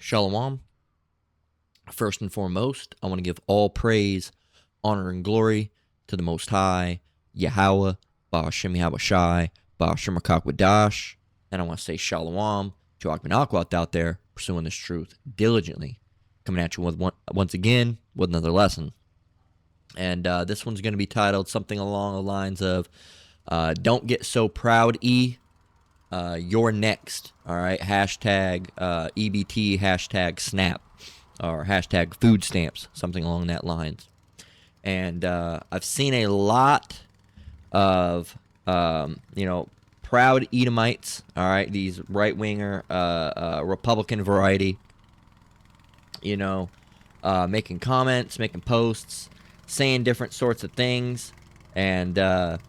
Shalom. First and foremost, I want to give all praise, honor, and glory to the Most High, Yahweh, Ba'ashem Yahushai, Ba'ashem Wadash, and I want to say Shalom to Akminakwat out there pursuing this truth diligently, coming at you once again with another lesson. And this one's going to be titled something along the lines of Don't Get So Proud, E. You're next. All right. Hashtag EBT, hashtag snap, or hashtag food stamps, something along that lines. And I've seen a lot of, proud Edomites, all right, these right-winger, Republican variety, making comments, making posts, saying different sorts of things. And, I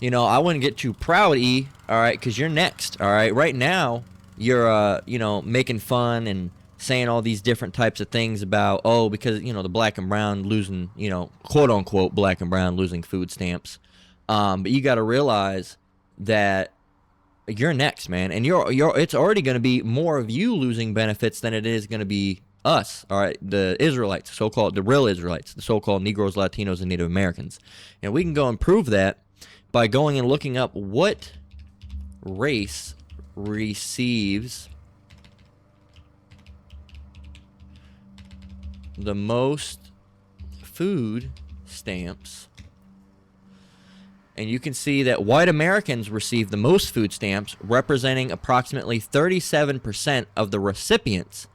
wouldn't get too proud, E, all right, because you're next, all right? Right now, you're, making fun and saying all these different types of things about, because, the black and brown losing, quote-unquote black and brown losing food stamps. But you got to realize that you're next, man, and it's already going to be more of you losing benefits than it is going to be us, all right, the Israelites, the real Israelites, the so-called Negroes, Latinos, and Native Americans. And we can go and prove that by going and looking up what race receives the most food stamps. And you can see that white Americans receive the most food stamps, representing approximately 37% of the recipients.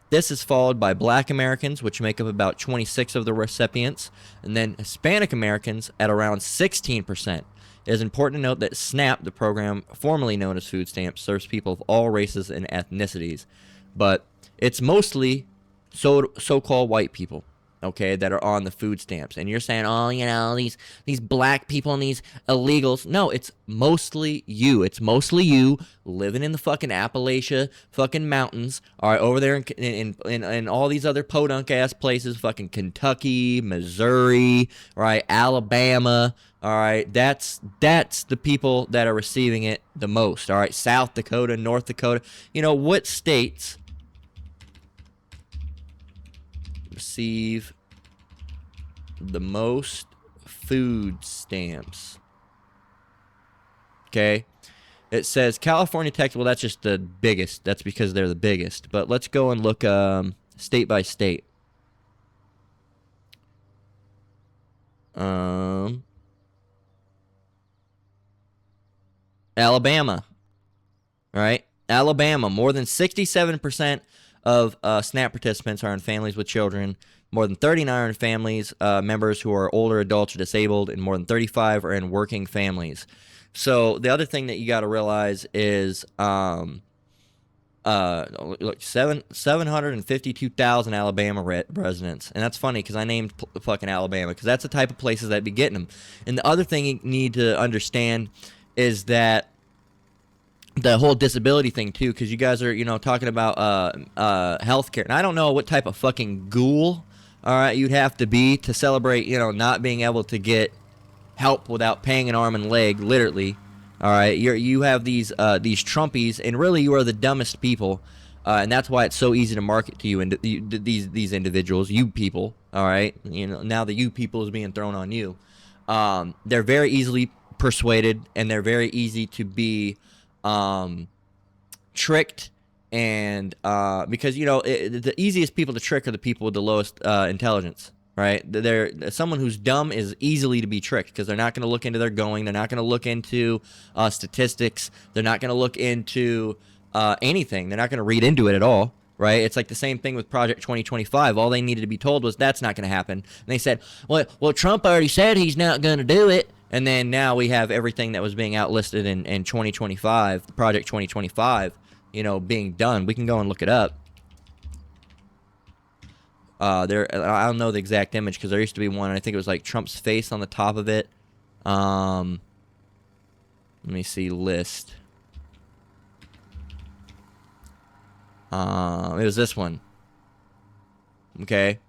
This is followed by black Americans, which make up about 26% of the recipients, and then Hispanic Americans at around 16%. It is important to note that SNAP, the program formerly known as food stamps, serves people of all races and ethnicities, but it's mostly so-called white people, okay, that are on the food stamps. And you're saying, these black people and these illegals. No, it's mostly you. It's mostly you living in the fucking Appalachia fucking mountains, all right, over there in all these other podunk-ass places, fucking Kentucky, Missouri, right, Alabama, all right. That's the people that are receiving it the most, all right, South Dakota, North Dakota. What states receive the most food stamps? Okay, it says California, Texas. Well, that's just the biggest. That's because they're the biggest. But let's go and look state by state. Alabama, right? Alabama, more than 67% of SNAP participants are in families with children. More than 39 are in families members who are older adults or disabled, and more than 35 are in working families. So the other thing that you got to realize is 752,000 Alabama residents. And that's funny because I named fucking Alabama because that's the type of places that be getting them. And the other thing you need to understand is that the whole disability thing too, because you guys are talking about healthcare, and I don't know what type of fucking ghoul, all right, you'd have to be to celebrate not being able to get help without paying an arm and leg, literally. All right, you have these Trumpies, and really you are the dumbest people, and that's why it's so easy to market to you and these individuals, you people. All right, now the you people is being thrown on you. They're very easily persuaded, and they're very easy to be tricked, and because the easiest people to trick are the people with the lowest intelligence, right? They're someone who's dumb is easily to be tricked because they're not going to look into their going, they're not going to look into statistics, they're not going to look into anything, they're not going to read into it at all, right? It's like the same thing with Project 2025. All they needed to be told was that's not going to happen, and they said, well, Trump already said he's not going to do it. And then now we have everything that was being outlisted in 2025, Project 2025, being done. We can go and look it up. I don't know the exact image because there used to be one, and I think it was like Trump's face on the top of it. Let me see, list. It was this one. Okay.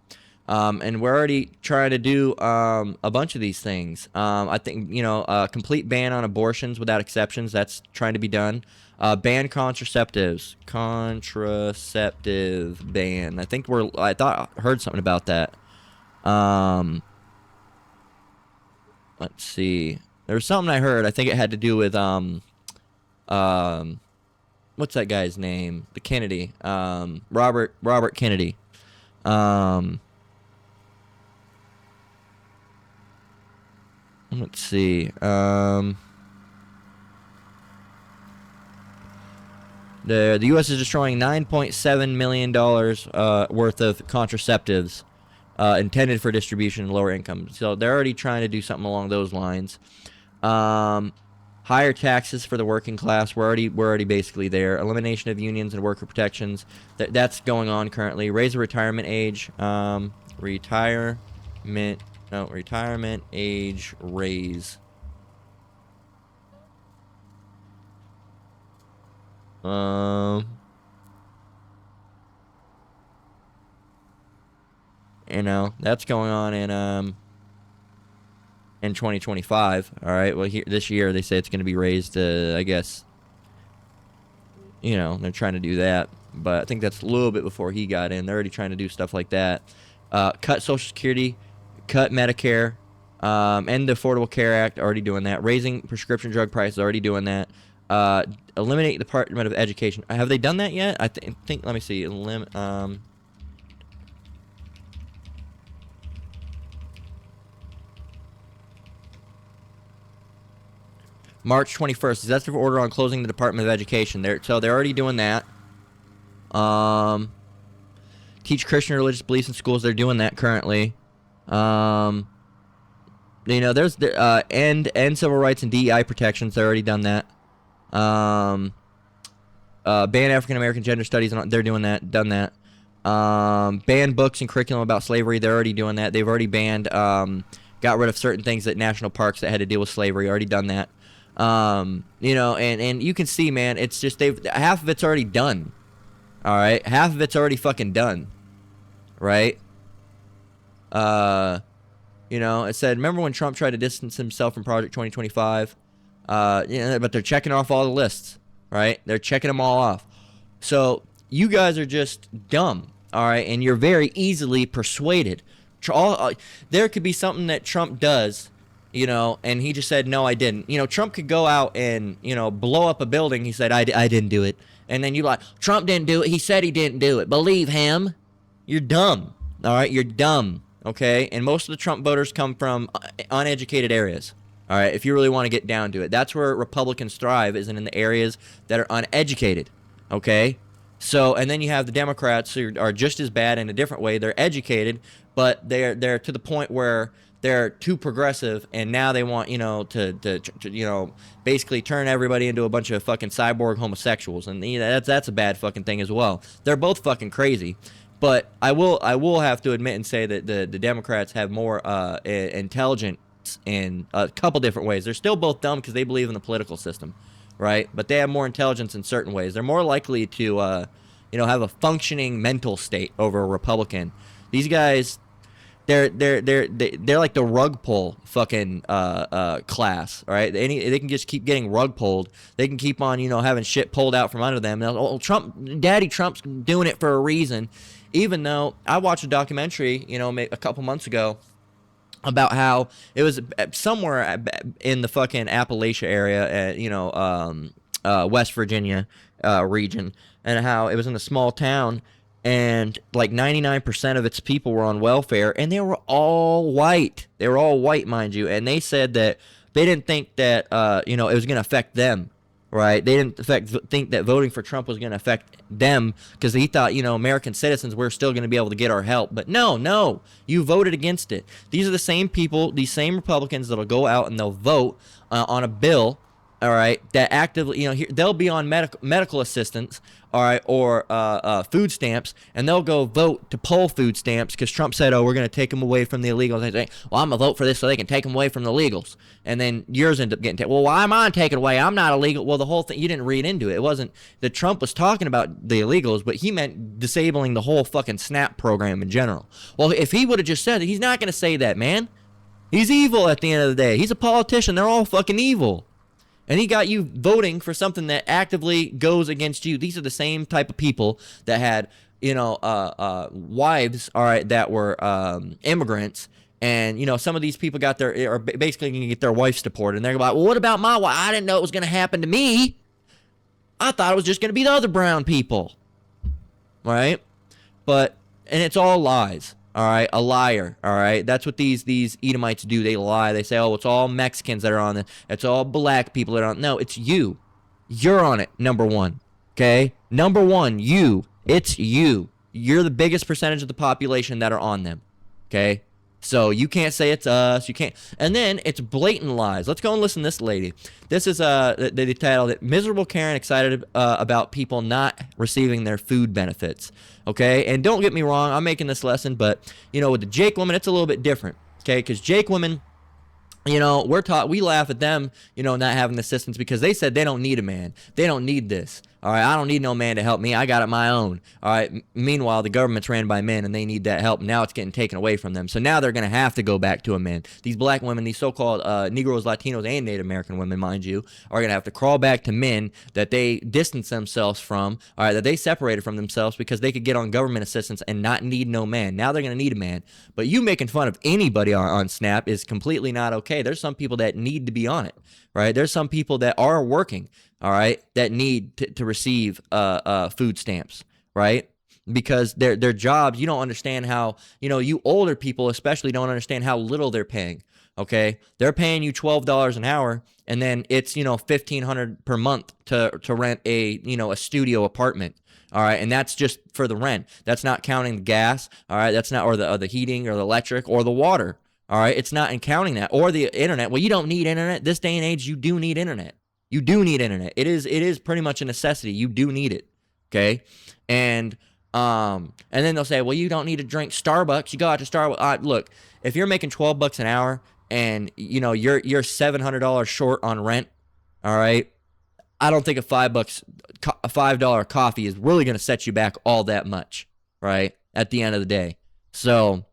And we're already trying to do a bunch of these things. I think, a complete ban on abortions without exceptions. That's trying to be done. Ban contraceptives. Contraceptive ban. I heard something about that. Let's see. There was something I heard. I think it had to do with what's that guy's name? The Kennedy. Robert Kennedy. Let's see. The U.S. is destroying $9.7 million worth of contraceptives intended for distribution in lower income. So they're already trying to do something along those lines. Higher taxes for the working class. We're already basically there. Elimination of unions and worker protections. That's going on currently. Raise the retirement age. Retirement age raise. That's going on in 2025. All right. Well, this year they say it's going to be raised. I guess. They're trying to do that, but I think that's a little bit before he got in. They're already trying to do stuff like that. Cut Social Security, cut Medicare, end the Affordable Care Act. Already doing that. Raising prescription drug prices. Already doing that. Eliminate the Department of Education. Have they done that yet? I think. Let me see. March 21st. Executive order on closing the Department of Education. They're already doing that. Teach Christian religious beliefs in schools. They're doing that currently. There's end civil rights and DEI protections. They're already done that. Ban African American gender studies. They're doing that. Done that. Ban books and curriculum about slavery. They're already doing that. They've already banned. Got rid of certain things at national parks that had to deal with slavery. Already done that. And you can see, man, it's just half of it's already done. All right, half of it's already fucking done. Right. It said, remember when Trump tried to distance himself from Project 2025? But they're checking off all the lists, right? They're checking them all off. So you guys are just dumb, all right? And you're very easily persuaded. There could be something that Trump does, and he just said, no, I didn't. Trump could go out and, blow up a building. He said, I didn't do it. And then you're like, Trump didn't do it. He said he didn't do it. Believe him. You're dumb, all right? You're dumb, okay? And most of the Trump voters come from uneducated areas. All right, if you really want to get down to it. That's where Republicans thrive, isn't in the areas that are uneducated, okay? So, and then you have the Democrats who are just as bad in a different way. They're educated, but they're to the point where they're too progressive, and now they want, to basically turn everybody into a bunch of fucking cyborg homosexuals, and that's a bad fucking thing as well. They're both fucking crazy. But I will have to admit and say that the Democrats have more intelligent in a couple different ways. They're still both dumb because they believe in the political system, right? But they have more intelligence in certain ways. They're more likely to, have a functioning mental state over a Republican. These guys, they're like the rug pull fucking class, right? They can just keep getting rug pulled. They can keep on, having shit pulled out from under them. Daddy Trump's doing it for a reason. Even though I watched a documentary, a couple months ago, about how it was somewhere in the fucking Appalachia area, West Virginia region, and how it was in a small town, and like 99% of its people were on welfare, and they were all white. They were all white, mind you, and they said that they didn't think that it was going to affect them. Right? They didn't think that voting for Trump was going to affect them because he thought, American citizens were still going to be able to get our help. But no, you voted against it. These are the same people, these same Republicans that'll go out and they'll vote on a bill all right, that actively, they'll be on medical assistance, all right, or food stamps, and they'll go vote to pull food stamps because Trump said, oh, we're going to take them away from the illegals. They say, well, I'm going to vote for this so they can take them away from the illegals. And then yours end up getting taken. Well, why am I taken away? I'm not illegal. Well, the whole thing, you didn't read into it. It wasn't that Trump was talking about the illegals, but he meant disabling the whole fucking SNAP program in general. Well, if he would have just said it, he's not going to say that, man. He's evil at the end of the day. He's a politician. They're all fucking evil. And he got you voting for something that actively goes against you. These are the same type of people that had, wives, all right, that were immigrants. And, some of these people are basically going to get their wives deported. And they're like, well, what about my wife? I didn't know it was going to happen to me. I thought it was just going to be the other brown people. Right? And it's all lies. All right, a liar. All right, that's what these Edomites do. They lie. They say, "Oh, it's all Mexicans that are on it. It's all black people that are on." No, it's you. You're on it. Number one. Okay, number one. You. It's you. You're the biggest percentage of the population that are on them. Okay, so you can't say it's us. You can't. And then it's blatant lies. Let's go and listen to this lady. This is the title: "Miserable Karen excited about people not receiving their food benefits." Okay, and don't get me wrong, I'm making this lesson, but with the Jake women, it's a little bit different. Okay, because Jake women, we laugh at them, not having assistance because they said they don't need a man. They don't need this. All right, I don't need no man to help me. I got it my own. All right. Meanwhile, the government's ran by men and they need that help. Now it's getting taken away from them. So now they're going to have to go back to a man. These black women, these so-called Negroes, Latinos, and Native American women, mind you, are going to have to crawl back to men that they distance themselves from, all right, that they separated from themselves because they could get on government assistance and not need no man. Now they're going to need a man. But you making fun of anybody on SNAP is completely not okay. There's some people that need to be on it, right? There's some people that are working, all right, that need to receive food stamps, right? Because their jobs, you don't understand how, you older people especially don't understand how little they're paying, okay? They're paying you $12 an hour, and then it's, $1,500 per month to rent a studio apartment, all right? And that's just for the rent. That's not counting the gas, all right? That's not, or the heating or the electric or the water, all right? It's not in counting that, or the internet. Well, you don't need internet. This day and age, you do need internet. You do need internet. It is pretty much a necessity. You do need it. Okay? And then they'll say, well, you don't need to drink Starbucks. You go out to Starbucks. Look, if you're making $12 an hour and you're $700 short on rent, all right, I don't think a $5 coffee is really going to set you back all that much, right? At the end of the day. So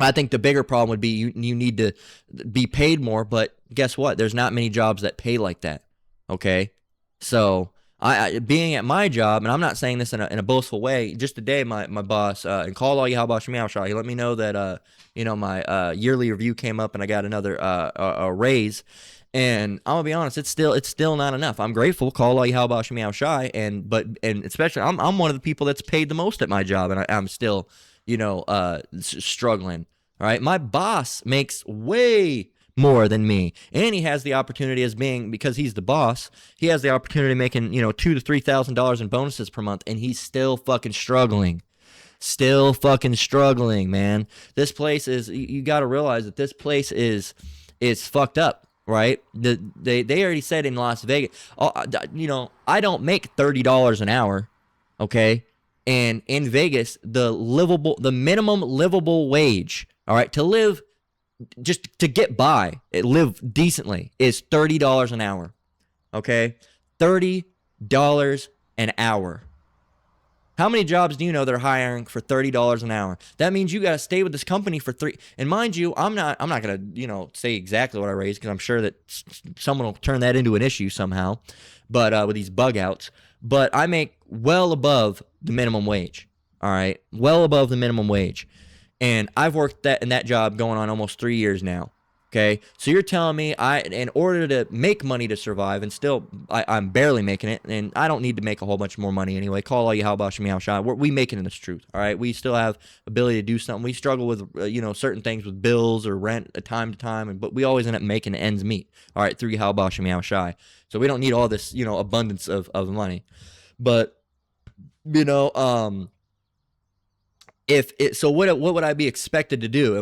I think the bigger problem would be you need to be paid more, but guess what? There's not many jobs that pay like that, okay? So I being at my job, and I'm not saying this in a boastful way, just today my boss, and call all you how about Meow Shot, he let me know that, my yearly review came up and I got another a raise. And I'm gonna be honest, it's still not enough. I'm grateful, call all you how about Meow Shy, and especially I'm one of the people that's paid the most at my job, and I'm still struggling. All right, my boss makes way more than me, and he has the opportunity because he's the boss. He has the opportunity of making $2,000 to $3,000 in bonuses per month, and he's still fucking struggling. Still fucking struggling, man. This place is. You got to realize that this place is fucked up. Right? They already said in Las Vegas. I don't make $30 an hour. Okay. And in Vegas, the minimum livable wage, all right, to live, just to get by, live decently, is $30 an hour. Okay, $30 an hour. How many jobs do you know they're hiring for $30 an hour? That means you got to stay with this company for three. And mind you, I'm not gonna say exactly what I raised because I'm sure that someone will turn that into an issue somehow. But with these bug outs, but I make well above the minimum wage. All right, well above the minimum wage, and I've worked in that job going on almost 3 years now. Okay, so you're telling me in order to make money to survive, and still I'm barely making it, and I don't need to make a whole bunch more money anyway. Call all you how about Meow Shy. We making it this truth. All right, we still have ability to do something. We struggle with certain things with bills or rent time to time, but we always end up making ends meet. All right, through how about Meow Shy. So we don't need all this abundance of money, but So what would I be expected to do?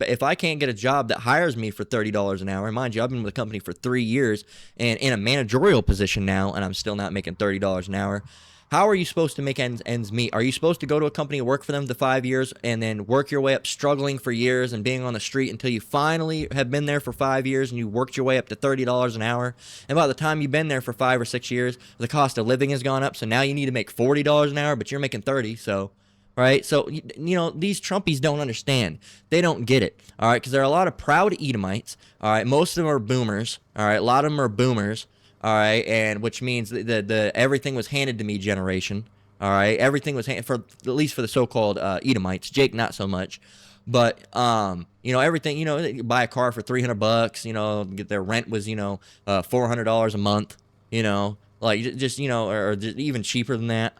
If I can't get a job that hires me for $30 an hour? And mind you, I've been with the company for 3 years and in a managerial position now, and I'm still not making $30 an hour. How are you supposed to make ends meet? Are you supposed to go to a company, work for them for 5 years, and then work your way up, struggling for years and being on the street until you finally have been there for 5 years and you worked your way up to $30 an hour? And by the time you've been there for 5 or 6 years, the cost of living has gone up, so now you need to make $40 an hour, but you're making 30. So, right? So, these Trumpies don't understand. They don't get it, all right? Because there are a lot of proud Edomites, all right? Most of them are boomers, all right? A lot of them are boomers, all right? And which means the everything was handed to me generation, all right? Everything was handed, for at least for the so-called Edomites. Jake, not so much. But, everything, you buy a car for $300, their rent was, $400 a month, like just, or just even cheaper than that.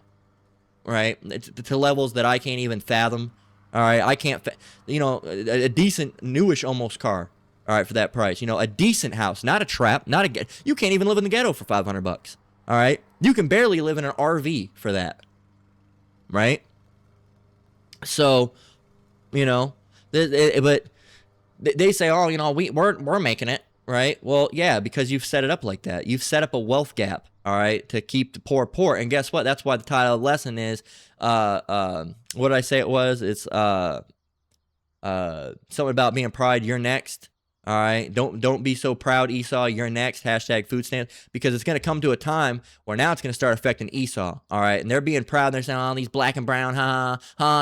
Right, to levels that I can't even fathom. All right, I can't, a decent newish almost car. All right, for that price, a decent house, not a trap, not a. You can't even live in the ghetto for $500. All right, you can barely live in an RV for that. Right. So, but they say, oh, we're making it. Right. Well, yeah, because you've set it up like that. You've set up a wealth gap. All right, to keep the poor poor. And guess what? That's why the title of the lesson is, what did I say it was? It's something about being pride. You're next. All right, don't be so proud, Esau. You're next. Hashtag food stamps, because it's going to come to a time where now it's going to start affecting Esau. All right, and they're being proud. They're saying, "Oh, these black and brown,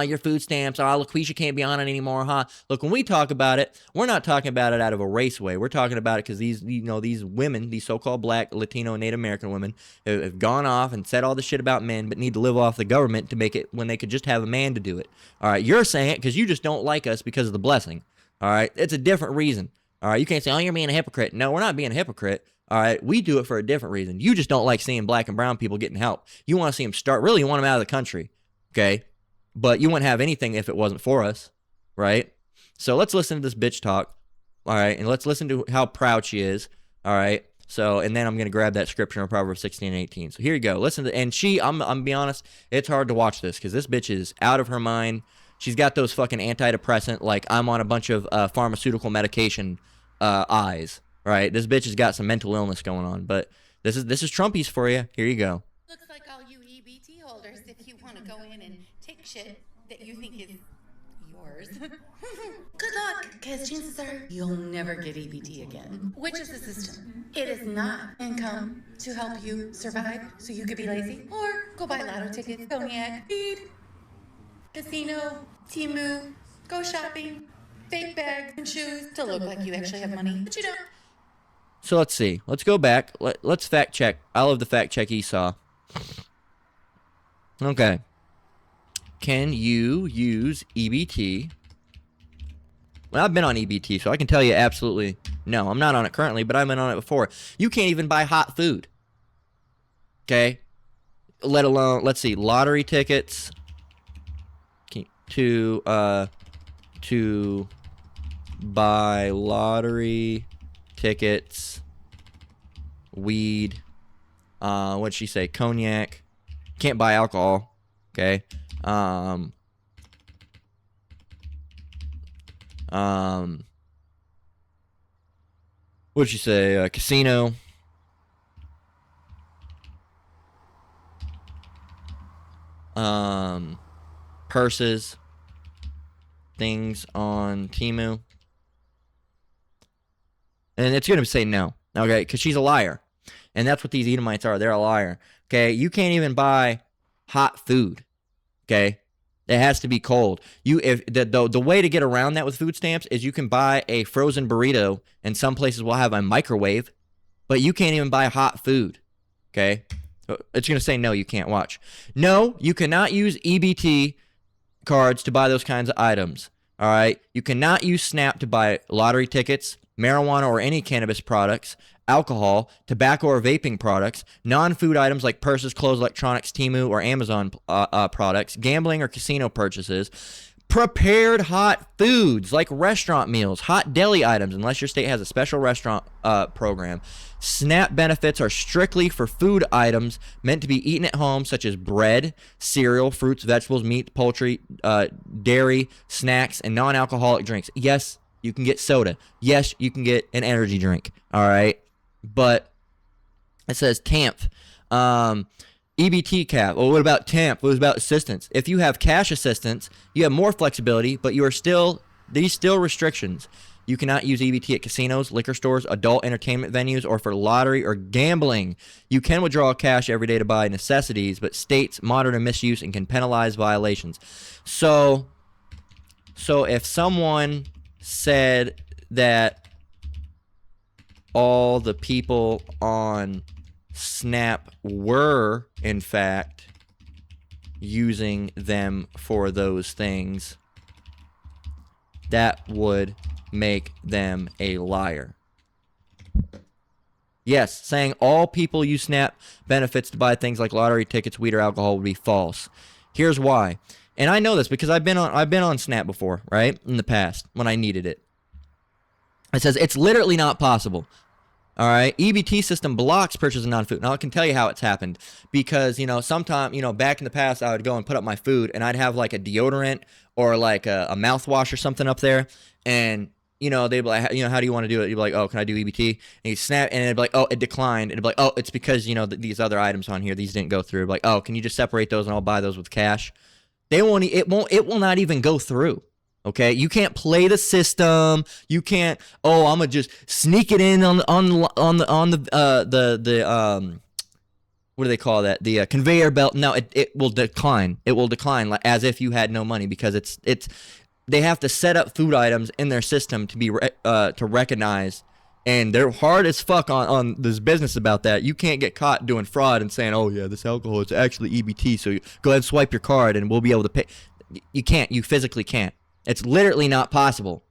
your food stamps. Oh, LaQuisha can't be on it anymore, Look, when we talk about it, we're not talking about it out of a race way. We're talking about it because these women, these so-called black, Latino, and Native American women, have gone off and said all this shit about men, but need to live off the government to make it when they could just have a man to do it. All right, you're saying it because you just don't like us because of the blessing. All right, it's a different reason. All right, you can't say, oh, you're being a hypocrite. No, we're not being a hypocrite. All right, we do it for a different reason. You just don't like seeing black and brown people getting help. You want to see them really, you want them out of the country, okay? But you wouldn't have anything if it wasn't for us, right? So let's listen to this bitch talk, all right? And let's listen to how proud she is, all right? So, and then I'm going to grab that scripture in Proverbs 16 and 18. So here you go. Listen to, and I'm going to be honest, it's hard to watch this because this bitch is out of her mind. She's got those fucking antidepressant, like I'm on a bunch of pharmaceutical medication eyes, right? This bitch has got some mental illness going on, but this is Trumpies for you. Here you go. Looks like all you EBT holders, if you want to go in and take shit that you think is yours. Good luck, because chances are you'll never get EBT again. Which is the system. It is not income to help you survive so you could be lazy or go buy lotto tickets, cognac, weed, casino, Temu, go shopping, fake bags and shoes to look like you actually have money, but you don't. So let's see. Let's go back. Let's fact check. I love the fact check Esau. Okay. Can you use EBT? Well, I've been on EBT, so I can tell you absolutely no. I'm not on it currently, but I've been on it before. You can't even buy hot food. Okay? Let alone, let's see, lottery tickets to buy lottery tickets, weed, what'd she say, cognac, can't buy alcohol, okay, what'd she say, casino, purses, things on Temu. And it's going to say no, okay, because she's a liar. And that's what these Edomites are. They're a liar, okay? You can't even buy hot food, okay? It has to be cold. If the way to get around that with food stamps is you can buy a frozen burrito, and some places will have a microwave, but you can't even buy hot food, okay? It's going to say no, you can't. Watch. No, you cannot use EBT cards to buy those kinds of items, all right? You cannot use SNAP to buy lottery tickets, marijuana or any cannabis products, alcohol, tobacco or vaping products, non-food items like purses, clothes, electronics, Temu or Amazon products, gambling or casino purchases, Prepared hot foods like restaurant meals, hot deli items, unless your state has a special restaurant program. SNAP benefits are strictly for food items meant to be eaten at home, such as bread, cereal, fruits, vegetables, meat, poultry, dairy, snacks, and non-alcoholic drinks. Yes, you can get soda. Yes, you can get an energy drink. All right, but it says TAMF. EBT cap. Well, what about TAMP? What about assistance? If you have cash assistance, you have more flexibility, but these still restrictions. You cannot use EBT at casinos, liquor stores, adult entertainment venues, or for lottery or gambling. You can withdraw cash every day to buy necessities, but states monitor misuse and can penalize violations. So if someone said that all the people on SNAP were, in fact, using them for those things, that would make them a liar. Yes, saying all people use SNAP benefits to buy things like lottery tickets, weed, or alcohol would be false. Here's why. And I know this because I've been on SNAP before, right? In the past, when I needed it. It says it's literally not possible. All right, EBT system blocks purchase of non-food. Now I can tell you how it's happened because sometime back in the past I would go and put up my food and I'd have like a deodorant or like a mouthwash or something up there, and they'd be like, how do you want to do it? You'd be like, oh, can I do EBT? And you snap, and it'd be like, oh, it declined. And it'd be like, oh, it's because these other items on here, these didn't go through. It'd be like, oh, can you just separate those and I'll buy those with cash? It will not even go through. Okay, you can't play the system. You can't. Oh, I'm gonna just sneak it in on the what do they call that? The conveyor belt. No, it will decline. It will decline as if you had no money because it's they have to set up food items in their system to be to recognize, and they're hard as fuck on this business about that. You can't get caught doing fraud and saying, oh yeah, this alcohol is actually EBT. So go ahead and swipe your card and we'll be able to pay. You can't. You physically can't. It's literally not possible,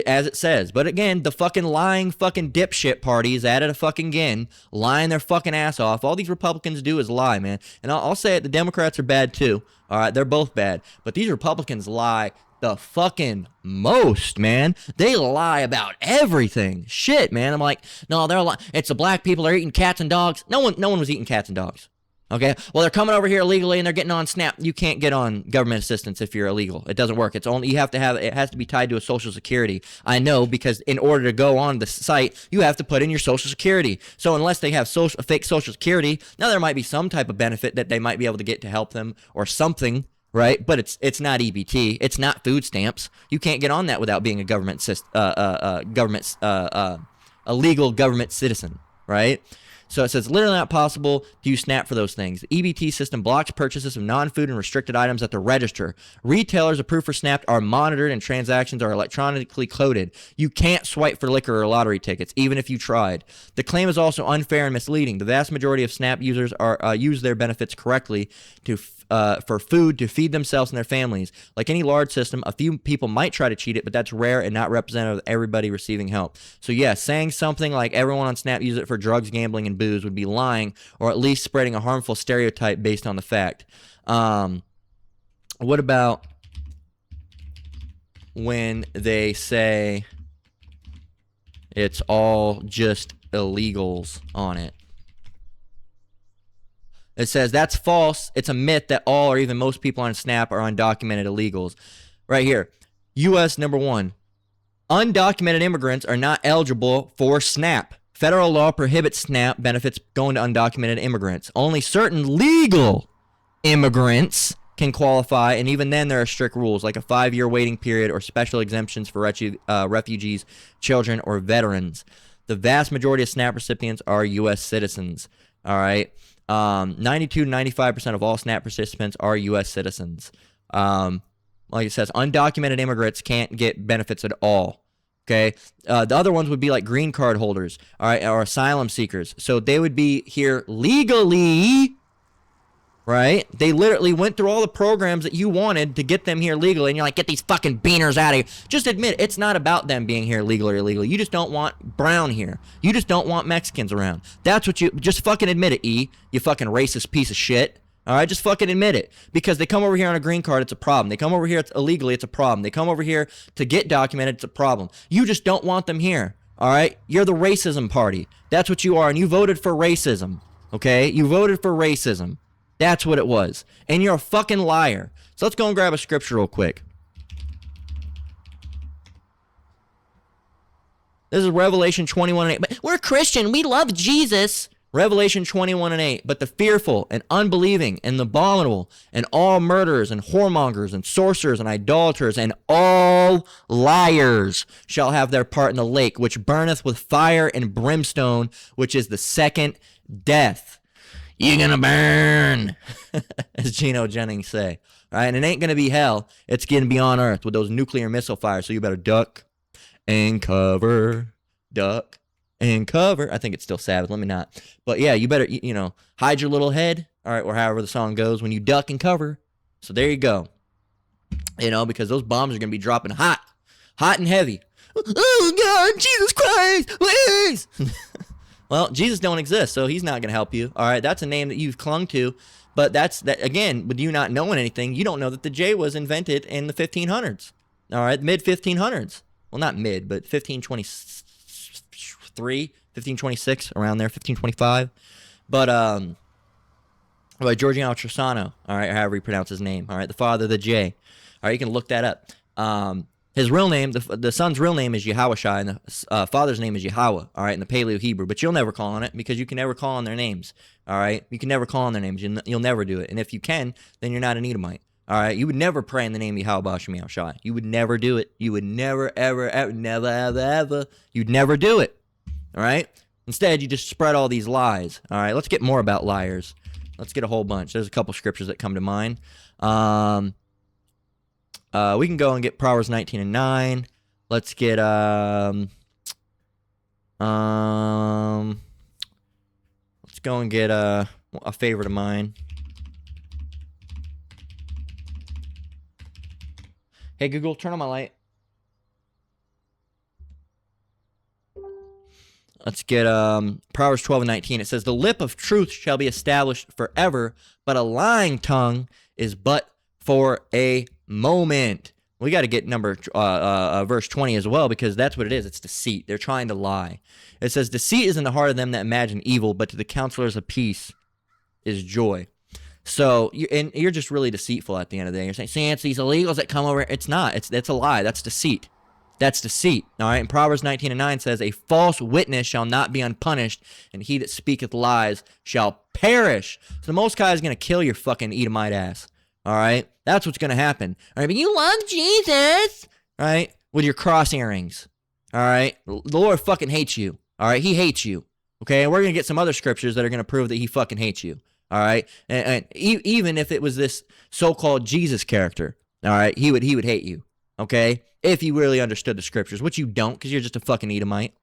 as it says. But again, the fucking lying fucking dipshit party is at it again, lying their fucking ass off. All these Republicans do is lie, man. And I'll say it, the Democrats are bad too. All right, they're both bad. But these Republicans lie the fucking most, man. They lie about everything. Shit, man. I'm like, no, they're lying. It's the black people that are eating cats and dogs. No one was eating cats and dogs. Okay, well, they're coming over here illegally and they're getting on SNAP. You can't get on government assistance if you're illegal. It doesn't work. It's only it has to be tied to a Social Security. I know, because in order to go on the site, you have to put in your Social Security. So unless they have fake Social Security, now there might be some type of benefit that they might be able to get to help them or something, right? But it's not EBT. It's not food stamps. You can't get on that without being a a legal government citizen, right? So it says literally not possible to use SNAP for those things. The EBT system blocks purchases of non-food and restricted items at the register. Retailers approved for SNAP are monitored and transactions are electronically coded. You can't swipe for liquor or lottery tickets, even if you tried. The claim is also unfair and misleading. The vast majority of SNAP users use their benefits correctly for food to feed themselves and their families. Like any large system, a few people might try to cheat it, but that's rare and not representative of everybody receiving help. So yeah, saying something like everyone on SNAP uses it for drugs, gambling, and booze would be lying, or at least spreading a harmful stereotype based on the fact. What about when they say it's all just illegals on it? It says that's false. It's a myth that all or even most people on SNAP are undocumented illegals. Right here, U.S. number 1. Undocumented immigrants are not eligible for SNAP. Federal law prohibits SNAP benefits going to undocumented immigrants. Only certain legal immigrants can qualify, and even then there are strict rules, like a 5-year waiting period or special exemptions for refugees, children, or veterans. The vast majority of SNAP recipients are U.S. citizens. All right. 92 to 95% of all SNAP participants are U.S. citizens. Like it says, undocumented immigrants can't get benefits at all. Okay. The other ones would be like green card holders, all right, or asylum seekers. So they would be here legally, right? They literally went through all the programs that you wanted to get them here legally, and you're like, get these fucking beaners out of here. Just admit it's not about them being here legally or illegally. You just don't want brown here. You just don't want Mexicans around. That's what you just fucking admit it, E. You fucking racist piece of shit. All right, just fucking admit it. Because they come over here on a green card, it's a problem. They come over here illegally, it's a problem. They come over here to get documented, it's a problem. You just don't want them here. All right? You're the racism party. That's what you are, and you voted for racism. Okay? You voted for racism. That's what it was. And you're a fucking liar. So let's go and grab a scripture real quick. This is Revelation 21:8. But we're Christian. We love Jesus. Revelation 21:8. But the fearful and unbelieving and the abominable and all murderers and whoremongers and sorcerers and idolaters and all liars shall have their part in the lake, which burneth with fire and brimstone, which is the second death. You're gonna burn, as Geno Jennings say. All right, and it ain't gonna be hell. It's gonna be on earth with those nuclear missile fires. So you better duck and cover, duck and cover. I think it's still Sabbath. Let me not. But yeah, you better, hide your little head. All right, or however the song goes, when you duck and cover. So there you go. Because those bombs are going to be dropping hot and heavy. Oh, God, Jesus Christ, please. Well, Jesus don't exist, so he's not going to help you. All right, that's a name that you've clung to. But that again, with you not knowing anything, you don't know that the J was invented in the 1500s. All right, mid-1500s. Well, not mid, but 1523, 1526, around there, 1525. But by Giorgiano Trissano, all right, however you pronounce his name, all right, the father of the J. All right, you can look that up. His real name, the son's real name is Yahushua, and the father's name is Yahweh, all right, in the Paleo Hebrew. But you'll never call on it because you can never call on their names, all right? You can never call on their names. You'll never do it. And if you can, then you're not an Edomite. All right, you would never pray in the name of Yahweh Shem Yahushai. You would never do it. You would never, ever, ever, never, ever, ever. You'd never do it. All right? Instead, you just spread all these lies. All right, let's get more about liars. Let's get a whole bunch. There's a couple scriptures that come to mind. We can go and get Proverbs 19:9. Let's get let's go and get a favorite of mine. Hey, Google, turn on my light. Let's get Proverbs 12:19. It says, the lip of truth shall be established forever, but a lying tongue is but for a moment. We got to get verse 20 as well, because that's what it is. It's deceit. They're trying to lie. It says, deceit is in the heart of them that imagine evil, but to the counselors of peace is joy. So you're just really deceitful at the end of the day. You're saying, see, it's these illegals that come over. It's not. It's a lie. That's deceit. That's deceit. All right. And Proverbs 19:9 says, a false witness shall not be unpunished, and he that speaketh lies shall perish. So the Most High is going to kill your fucking Edomite ass. All right. That's what's going to happen. All right. But you love Jesus. All right. With your cross earrings. All right. The Lord fucking hates you. All right. He hates you. Okay. And we're going to get some other scriptures that are going to prove that he fucking hates you. All right, and even if it was this so-called Jesus character, all right, he would hate you, okay, if you really understood the scriptures, which you don't, because you're just a fucking Edomite.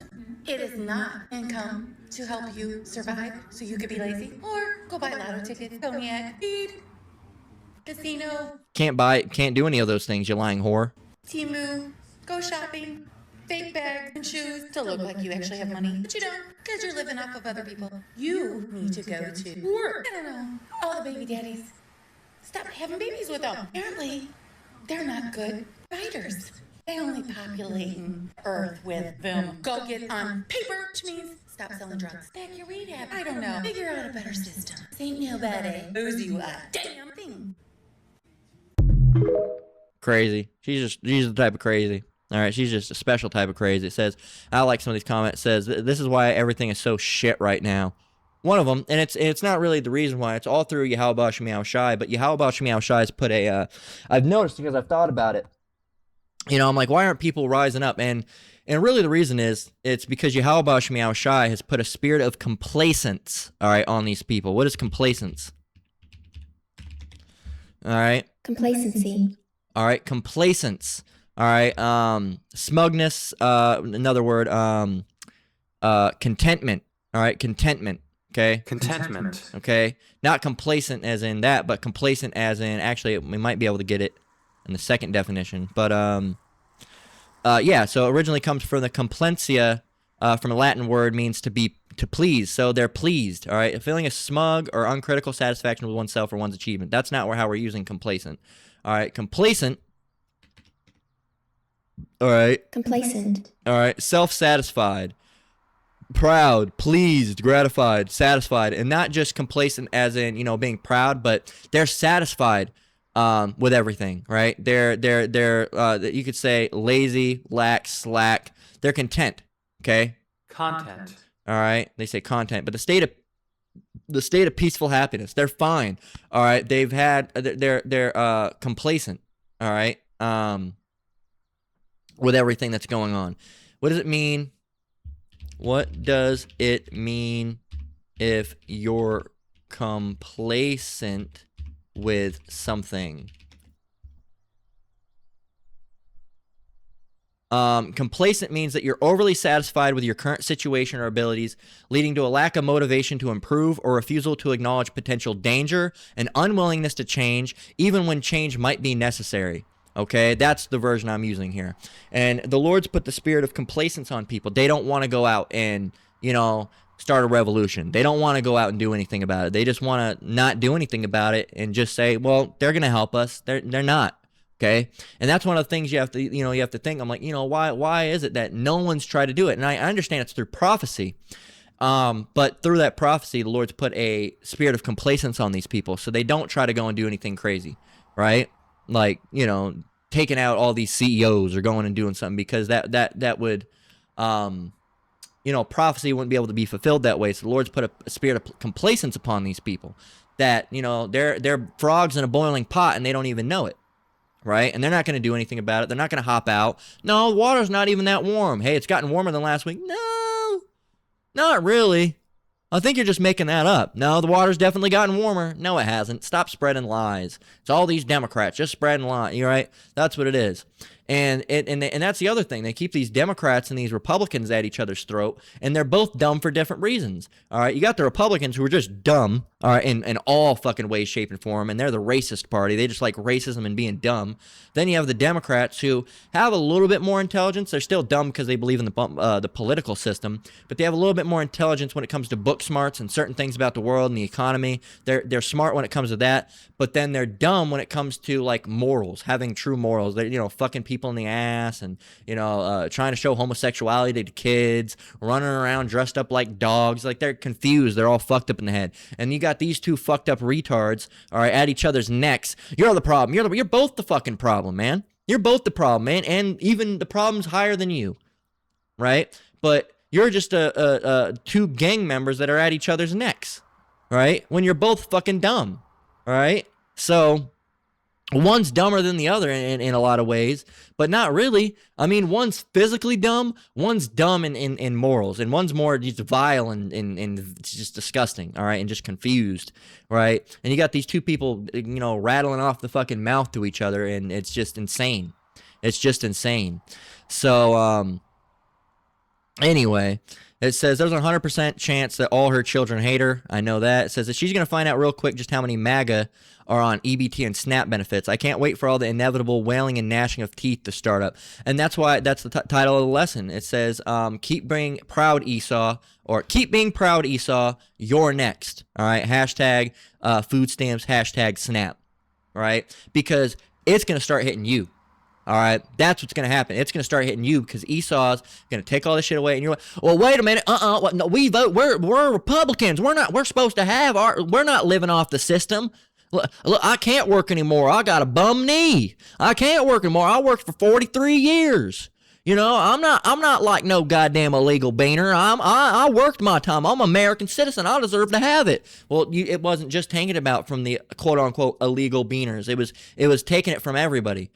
It is not income to help you survive so you could be lazy or go buy lotto tickets, cognac, weed, casino. Can't do any of those things, you lying whore. Temu, go shopping, fake bags and shoes to look like you actually have money, but you don't, because you're living off of other people. You need to go to work. I don't know, all the baby daddies. Stop having babies with them. Apparently, they're not good fighters. They only populate Earth with them. Go get on paper, which means stop selling drugs. Back your rehab. I don't know. Figure out a better system. Ain't nobody owes you a damn thing. Crazy. She's the type of crazy. All right, she's just a special type of crazy. It says, I like some of these comments. It says, this is why everything is so shit right now. One of them, and it's not really the reason why. It's all through Yahweh Shem Yahushai, but Yahweh Shem Yahushai has put I've noticed because I've thought about it. I'm like, why aren't people rising up? And really the reason is, it's because Yahweh Shem Yahushai has put a spirit of complacence, all right, on these people. What is complacence? All right. Complacency. All right, complacence. All right, smugness, another word, contentment. All right, contentment, okay? Contentment. Okay, not complacent as in that, but complacent as in, actually, we might be able to get it in the second definition. But, yeah, so it originally comes from the complencia, from a Latin word, means to be to please. So they're pleased, all right? Feeling a smug or uncritical satisfaction with oneself or one's achievement. That's not how we're using complacent. All right, complacent. All right. Complacent. All right, self-satisfied, proud, pleased, gratified, satisfied, and not just complacent as in, you know, being proud, but they're satisfied with everything, right? They're you could say lazy, lax, slack. They're content, okay? Content. All right, they say content, but the state of peaceful happiness. They're fine. All right, they're complacent. All right, with everything that's going on. What does it mean? What does it mean if you're complacent with something? Complacent means that you're overly satisfied with your current situation or abilities, leading to a lack of motivation to improve or refusal to acknowledge potential danger and unwillingness to change, even when change might be necessary. Okay, that's the version I'm using here. And the Lord's put the spirit of complacence on people. They don't want to go out and, you know, start a revolution. They don't want to go out and do anything about it. They just want to not do anything about it and just say, well, they're going to help us. They're not. Okay, and that's one of the things you have to think. I'm like, you know, why is it that no one's tried to do it? And I understand it's through prophecy, but through that prophecy, the Lord's put a spirit of complacence on these people, so they don't try to go and do anything crazy, right? Like, you know, taking out all these CEOs or going and doing something, because that would, you know, prophecy wouldn't be able to be fulfilled that way. So the Lord's put a spirit of complacence upon these people, that, you know, they're frogs in a boiling pot and they don't even know it. Right? And they're not going to do anything about it. They're not going to hop out. No, the water's not even that warm. Hey, it's gotten warmer than last week. No, not really. I think you're just making that up. No, the water's definitely gotten warmer. No, it hasn't. Stop spreading lies. It's all these Democrats just spreading lies. You're right. That's what it is. And that's the other thing. They keep these Democrats and these Republicans at each other's throat, and they're both dumb for different reasons. All right, you got the Republicans who are just dumb, all right, in all fucking ways, shape, and form, and they're the racist party. They just like racism and being dumb. Then you have the Democrats who have a little bit more intelligence. They're still dumb because they believe in the political system, but they have a little bit more intelligence when it comes to book smarts and certain things about the world and the economy. They're smart when it comes to that, but then they're dumb when it comes to like morals, having true morals. They're, you know, fucking people in the ass, and, you know, trying to show homosexuality to kids, running around dressed up like dogs. Like, they're confused. They're all fucked up in the head. And you got these two fucked up retards, all right, at each other's necks. You're the problem. You're both the fucking problem, man. You're both the problem, man. And even the problem's higher than you, right? But you're just two gang members that are at each other's necks, right? When you're both fucking dumb, all right? So one's dumber than the other in a lot of ways, but not really. I mean, one's physically dumb, one's dumb in morals, and one's more just vile and just disgusting, all right, and just confused, right? And you got these two people, you know, rattling off the fucking mouth to each other, and it's just insane. It's just insane. So, anyway, it says there's a 100% chance that all her children hate her. I know that. It says that she's going to find out real quick just how many MAGA are on EBT and SNAP benefits. I can't wait for all the inevitable wailing and gnashing of teeth to start up. And that's why that's the title of the lesson. It says, keep being proud, Esau, or keep being proud, Esau, you're next. All right, hashtag food stamps, hashtag SNAP. All right, because it's going to start hitting you. All right, that's what's going to happen. It's going to start hitting you because Esau's going to take all this shit away, and you're like, well, wait a minute, no, we vote. We're Republicans. We're supposed to have we're not living off the system. Look, I can't work anymore. I got a bum knee. I can't work anymore. I worked for 43 years. You know, I'm not like no goddamn illegal beaner. I worked my time. I'm an American citizen. I deserve to have it. Well, it wasn't just taking it about from the quote unquote illegal beaners. It was taking it from everybody.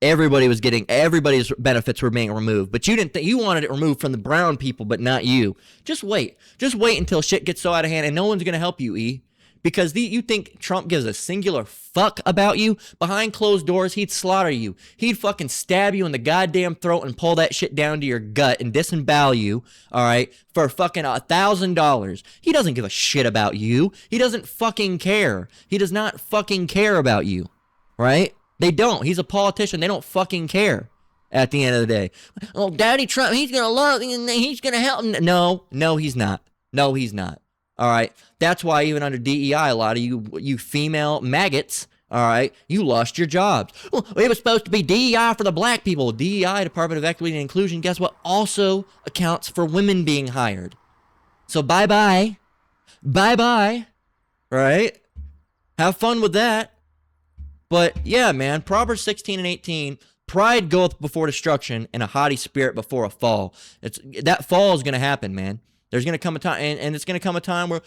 Everybody's benefits were being removed, but you didn't you wanted it removed from the brown people, but not you. Just wait until shit gets so out of hand, and no one's gonna help you, E. Because you think Trump gives a singular fuck about you? Behind closed doors, he'd slaughter you. He'd fucking stab you in the goddamn throat and pull that shit down to your gut and disembowel you, all right, for fucking $1,000. He doesn't give a shit about you. He doesn't fucking care. He does not fucking care about you, right? They don't. He's a politician. They don't fucking care at the end of the day. Oh, Daddy Trump, he's going to love, he's going to help. No, he's not. No, he's not. All right. That's why even under DEI, a lot of you female maggots, all right, you lost your jobs. Well, it was supposed to be DEI for the black people. DEI, Department of Equity and Inclusion, guess what? Also accounts for women being hired. So bye-bye. Bye-bye. Right? Have fun with that. But yeah, man, Proverbs 16 and 18, pride goeth before destruction and a haughty spirit before a fall. That fall is going to happen, man. There's going to come a time, and it's going to come a time where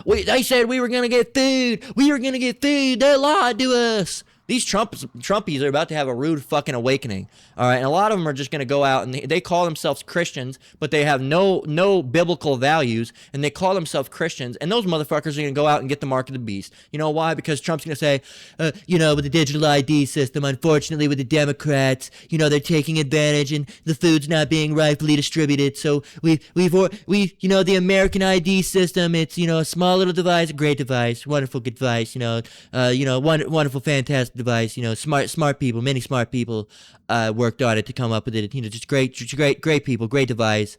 they said we were going to get food. We were going to get food. They lied to us. These Trumpies are about to have a rude fucking awakening. All right, and a lot of them are just going to go out and they call themselves Christians, but they have no biblical values, and they call themselves Christians, and those motherfuckers are going to go out and get the mark of the beast. You know why? Because Trump's going to say, with the digital ID system, unfortunately with the Democrats, they're taking advantage and the food's not being rightfully distributed. So the American ID system, it's, a small little device, a great device, wonderful device, wonderful, fantastic device, smart people, many smart people worked on it to come up with it, just great people, great device,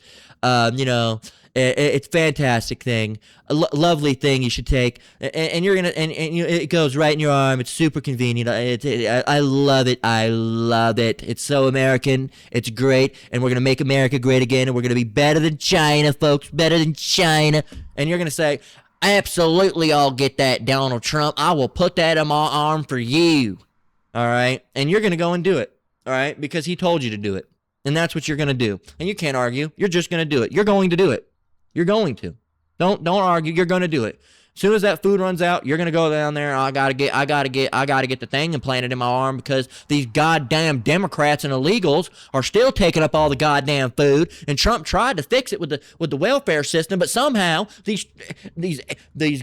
it's a fantastic thing, a lovely thing you should take, and you're gonna, and it goes right in your arm. It's super convenient. I love it. I love it. It's so American. It's great, and we're gonna make America great again, and we're gonna be better than China, folks, better than China. And you're gonna say, absolutely, I'll get that, Donald Trump. I will put that in my arm for you. All right, and you're gonna go and do it. All right, because he told you to do it, and that's what you're gonna do. And you can't argue. You're just gonna do it. You're going to do it. You're going to. Don't argue. You're gonna do it. As soon as that food runs out, you're gonna go down there. I gotta get the thing and plant it in my arm because these goddamn Democrats and illegals are still taking up all the goddamn food. And Trump tried to fix it with the welfare system, but somehow these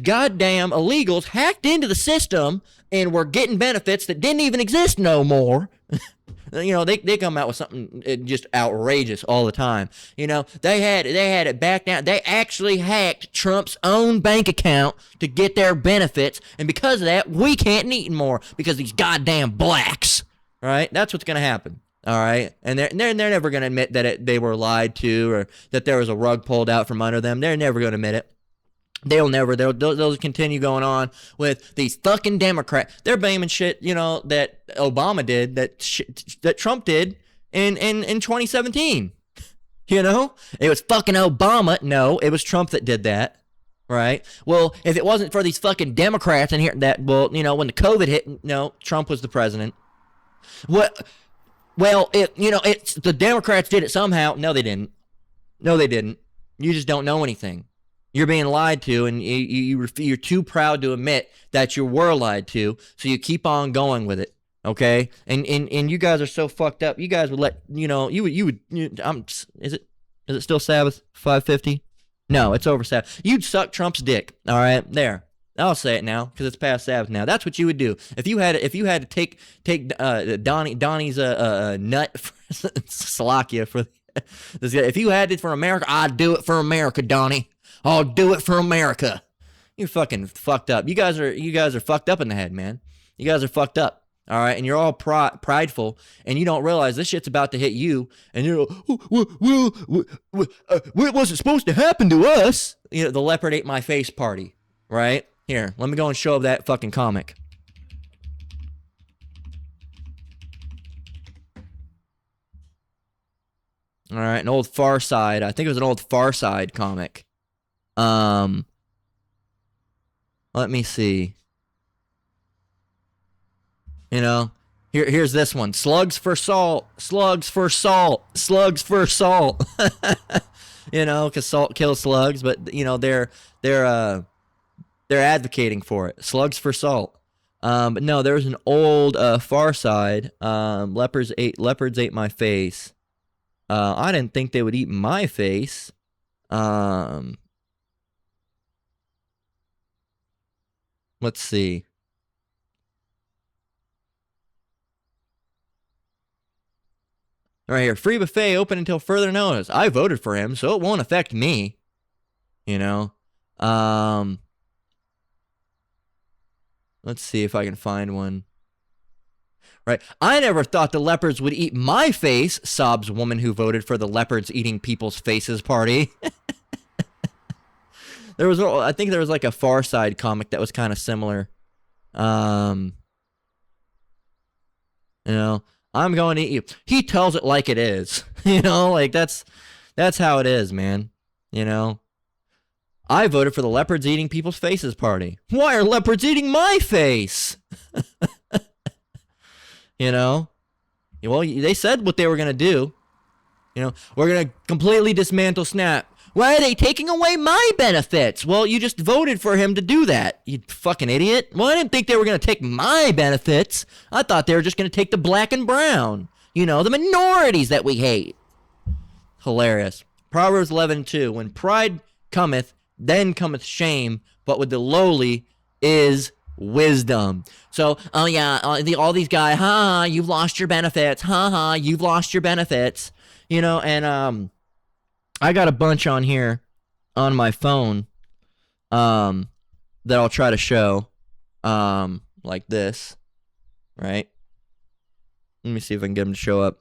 goddamn illegals hacked into the system and were getting benefits that didn't even exist no more. They come out with something just outrageous all the time. They had it back down. They actually hacked Trump's own bank account to get their benefits, and because of that, we can't eat anymore because these goddamn blacks. All right, that's what's gonna happen. All right, and they're never gonna admit that they were lied to or that there was a rug pulled out from under them. They're never gonna admit it. They'll continue going on with these fucking Democrats. They're blaming shit, that Obama did, that Trump did in 2017. It was fucking Obama. No, it was Trump that did that. Right? Well, if it wasn't for these fucking Democrats in here, when the COVID hit, no, Trump was the president. What? Well, it's the Democrats did it somehow. No, they didn't. You just don't know anything. You're being lied to, and you're too proud to admit that you were lied to, so you keep on going with it, okay? And you guys are so fucked up. You guys would let, is it still Sabbath 5:50? No, it's over Sabbath. You'd suck Trump's dick, all right? There. I'll say it now because it's past Sabbath now. That's what you would do if you had to take Donnie's nut for Slovakia for this guy. If you had it for America, I'd do it for America, Donnie. I'll do it for America. You're fucking fucked up. You guys are fucked up in the head, man. You guys are fucked up. All right, and you're all prideful, and you don't realize this shit's about to hit you, and you're what was it supposed to happen to us? The leopard ate my face party, right? Here, let me go and show that fucking comic. All right, an old Far Side. I think it was an old Far Side comic. Let me see. Here's this one. Slugs for salt. Slugs for salt. Slugs for salt. Because salt kills slugs, but they're advocating for it. Slugs for salt. But no, there's an old Far Side. Leopards ate my face. I didn't think they would eat my face. Let's see. Right here, free buffet open until further notice. I voted for him, so it won't affect me. Let's see if I can find one. Right. I never thought the leopards would eat my face, sobs woman who voted for the leopards eating people's faces party. I think there was like a Far Side comic that was kind of similar. You know, I'm going to eat you. He tells it like it is. You know, like that's how it is, man. You know, I voted for the leopards eating people's faces party. Why are leopards eating my face? You know, well, they said what they were gonna do. You know, we're gonna completely dismantle SNAP. Why are they taking away my benefits? Well, you just voted for him to do that, you fucking idiot. Well, I didn't think they were going to take my benefits. I thought they were just going to take the black and brown. You know, the minorities that we hate. Hilarious. Proverbs 11:2. When pride cometh, then cometh shame, but with the lowly is wisdom. So, oh yeah, all these guys, you've lost your benefits. You've lost your benefits. You know, and I got a bunch on here on my phone that I'll try to show like this, right? Let me see if I can get them to show up.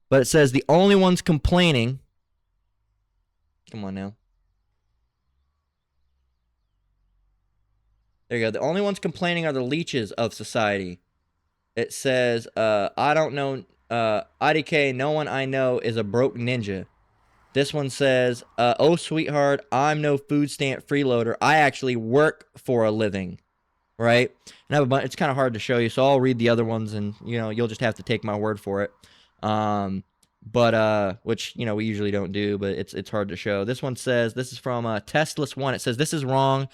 But it says the only ones complaining. Come on now. There you go. The only ones complaining are the leeches of society. It says, I don't know, IDK, no one I know is a broke ninja. This one says, oh, sweetheart, I'm no food stamp freeloader. I actually work for a living, right? And I have a bunch, it's kind of hard to show you, so I'll read the other ones, and, you know, you'll just have to take my word for it. Which, you know, we usually don't do, but it's hard to show. This one says, this is from Testless One. It says, this is wrong.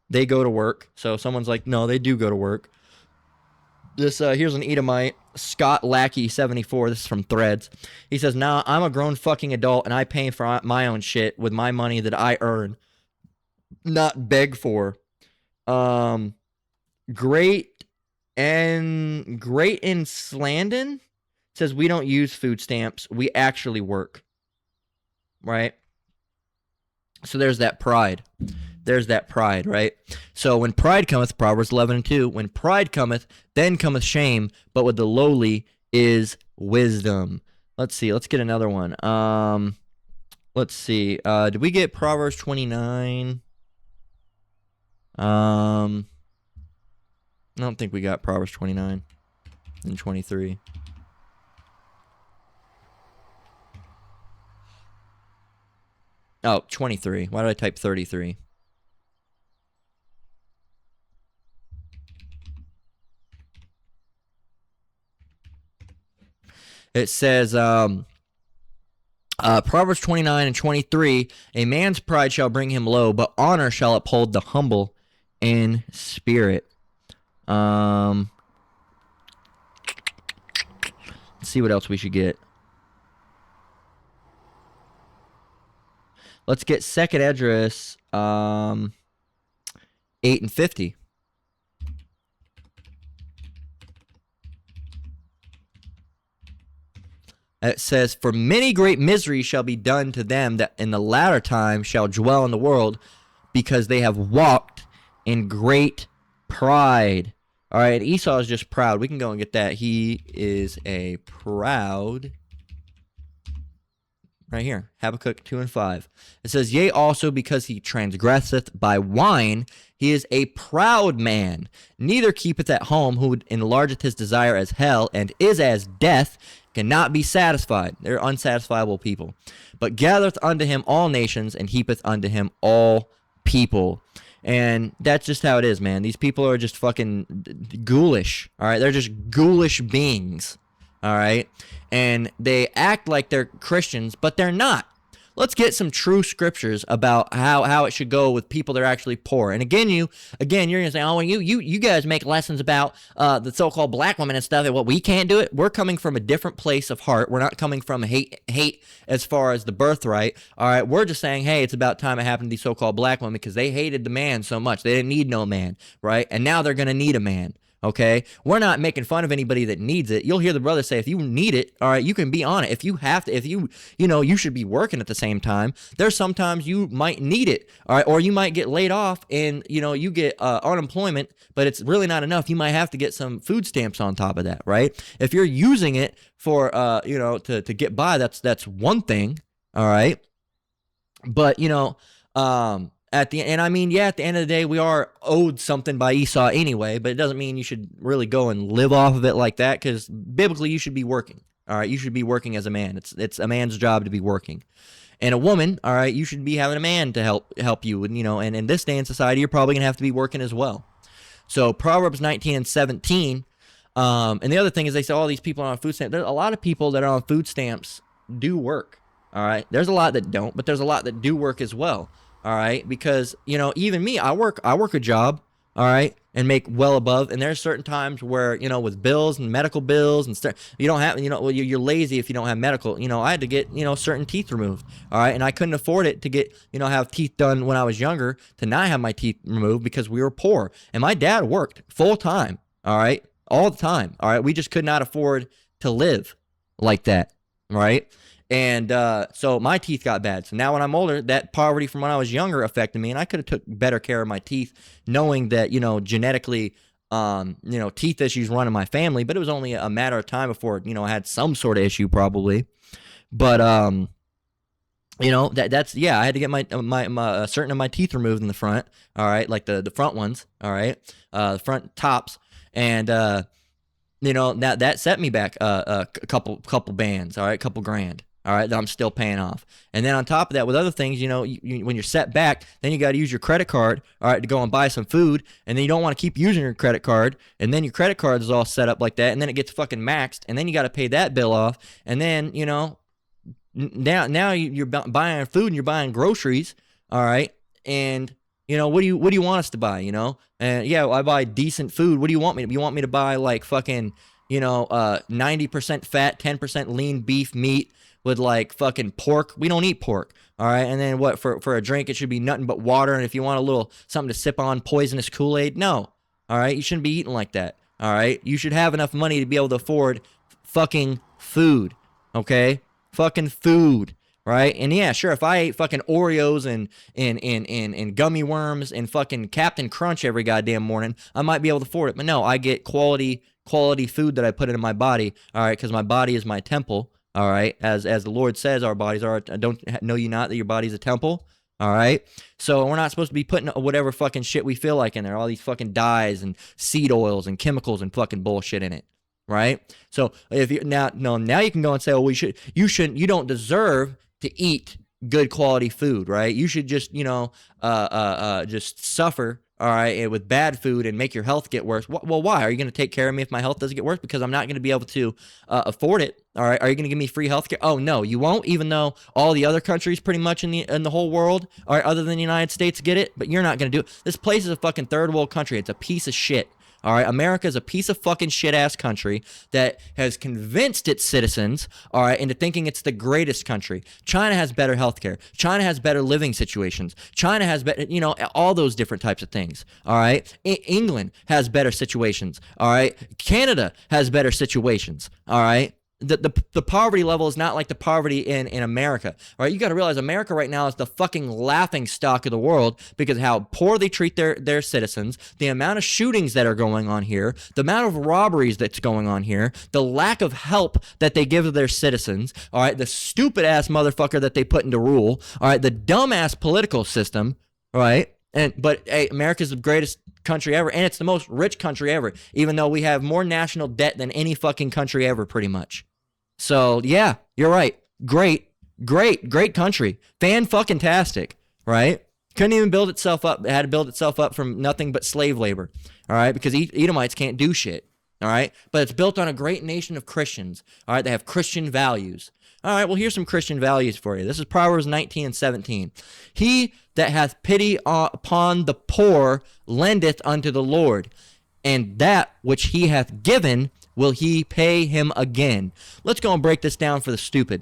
They go to work. So someone's like, no, they do go to work. This here's an Edomite, Scott Lackey 74. This is from Threads. He says, "Nah, I'm a grown fucking adult and I pay for my own shit with my money that I earn, not beg for." Great in Slandon says, "We don't use food stamps. We actually work." Right? So there's that pride. There's that pride, right? So when pride cometh, Proverbs 11:2, when pride cometh, then cometh shame, but with the lowly is wisdom. Let's see. Let's get another one. Let's see. Did we get Proverbs 29? I don't think we got Proverbs 29 and 23. Oh, 23. Why did I type 33? It says, Proverbs 29 and 23, a man's pride shall bring him low, but honor shall uphold the humble in spirit. Let's see what else we should get. Let's get second address 8 and 50. It says, "For many great miseries shall be done to them that in the latter time shall dwell in the world, because they have walked in great pride." All right, Esau is just proud. We can go and get that. He is a proud. Right here, Habakkuk 2 and 5. It says, "Yea, also because he transgresseth by wine, he is a proud man. Neither keepeth at home, who enlargeth his desire as hell, and is as death, cannot be satisfied." They're unsatisfiable people. "But gathereth unto him all nations, and heapeth unto him all people." And that's just how it is, man. These people are just fucking ghoulish, all right? They're just ghoulish beings, all right? And they act like they're Christians, but they're not. Let's get some true scriptures about how it should go with people that are actually poor. And again, you're gonna say, "Oh, well, you guys make lessons about the so-called black women and stuff, and what we can't do it." We're coming from a different place of heart. We're not coming from hate as far as the birthright. All right, we're just saying, hey, it's about time it happened to these so-called black women because they hated the man so much. They didn't need no man, right? And now they're gonna need a man. Okay, we're not making fun of anybody that needs it. You'll hear the brother say, if you need it, all right, you can be on it. If you have to, you should be working at the same time. There's sometimes you might need it, all right, or you might get laid off and, you get unemployment, but it's really not enough. You might have to get some food stamps on top of that, right? If you're using it for, to get by, that's one thing, all right? But, at the and I mean, yeah, at the end of the day, we are owed something by Esau anyway, but it doesn't mean you should really go and live off of it like that, because biblically you should be working. All right, you should be working as a man. It's a man's job to be working. And a woman, all right, you should be having a man to help you. And and in this day in society, you're probably gonna have to be working as well. So Proverbs 19 and 17. And the other thing is, they say all these people are on food stamps. There's a lot of people that are on food stamps do work. All right, there's a lot that don't, but there's a lot that do work as well. All right, because even me, I work a job. All right, and make well above. And there's certain times where with bills and medical bills and stuff, you don't have well, you're lazy if you don't have medical. I had to get certain teeth removed. All right, and I couldn't afford it to get have teeth done when I was younger, to not have my teeth removed because we were poor. And my dad worked full time. All right, all the time. All right, we just could not afford to live like that. Right. And so my teeth got bad. So now when I'm older, that poverty from when I was younger affected me, and I could have took better care of my teeth, knowing that genetically, teeth issues run in my family. But it was only a matter of time before I had some sort of issue probably. But that's I had to get my certain of my teeth removed in the front. All right, like the front ones. All right, front tops, and now that set me back a couple bands. All right, couple grand. All right, that I'm still paying off. And then on top of that, with other things, when you're set back, then you got to use your credit card, all right, to go and buy some food. And then you don't want to keep using your credit card. And then your credit card is all set up like that. And then it gets fucking maxed. And then you got to pay that bill off. And then, now you're buying food and you're buying groceries, all right. And what do you want us to buy? And yeah, I buy decent food. What do you want me to? You want me to buy like fucking 90% fat, 10% lean beef meat with like fucking pork? We don't eat pork. All right. And then what for a drink, it should be nothing but water. And if you want a little something to sip on, poisonous Kool-Aid, no. All right. You shouldn't be eating like that. All right. You should have enough money to be able to afford fucking food. Okay. Fucking food. Right. And yeah, sure, if I ate fucking Oreos and gummy worms and fucking Captain Crunch every goddamn morning, I might be able to afford it. But no, I get quality food that I put into my body. All right. Because my body is my temple. All right, as the Lord says, our bodies are. Don't know you not that your body's a temple. All right, so we're not supposed to be putting whatever fucking shit we feel like in there. All these fucking dyes and seed oils and chemicals and fucking bullshit in it. Right. So if you now you can go and say, oh, you don't deserve to eat good quality food. Right. You should just just suffer. All right, with bad food and make your health get worse. Well, why? Are you going to take care of me if my health doesn't get worse? Because I'm not going to be able to afford it. All right, are you going to give me free health care? Oh, no, you won't, even though all the other countries pretty much in the whole world, all right, other than the United States, get it. But you're not going to do it. This place is a fucking third world country. It's a piece of shit. All right, America is a piece of fucking shit-ass country that has convinced its citizens, all right, into thinking it's the greatest country. China has better healthcare. China has better living situations. China has better, all those different types of things, all right? England has better situations, all right? Canada has better situations, all right? The poverty level is not like the poverty in America. All right, you got to realize America right now is the fucking laughing stock of the world because of how poor they treat their citizens, the amount of shootings that are going on here, the amount of robberies that's going on here, the lack of help that they give to their citizens, all right, the stupid ass motherfucker that they put into rule, all right, the dumbass political system, all right, but hey, America's the greatest country ever, and it's the most rich country ever, even though we have more national debt than any fucking country ever, pretty much. So, yeah, you're right. Great country. Fan-fucking-tastic, right? Couldn't even build itself up. It had to build itself up from nothing but slave labor, all right? Because Edomites can't do shit, all right? But it's built on a great nation of Christians, all right? They have Christian values. All right, well, here's some Christian values for you. This is Proverbs 19 and 17. He that hath pity upon the poor lendeth unto the Lord, and that which he hath given will he pay him again. Let's go and break this down for the stupid.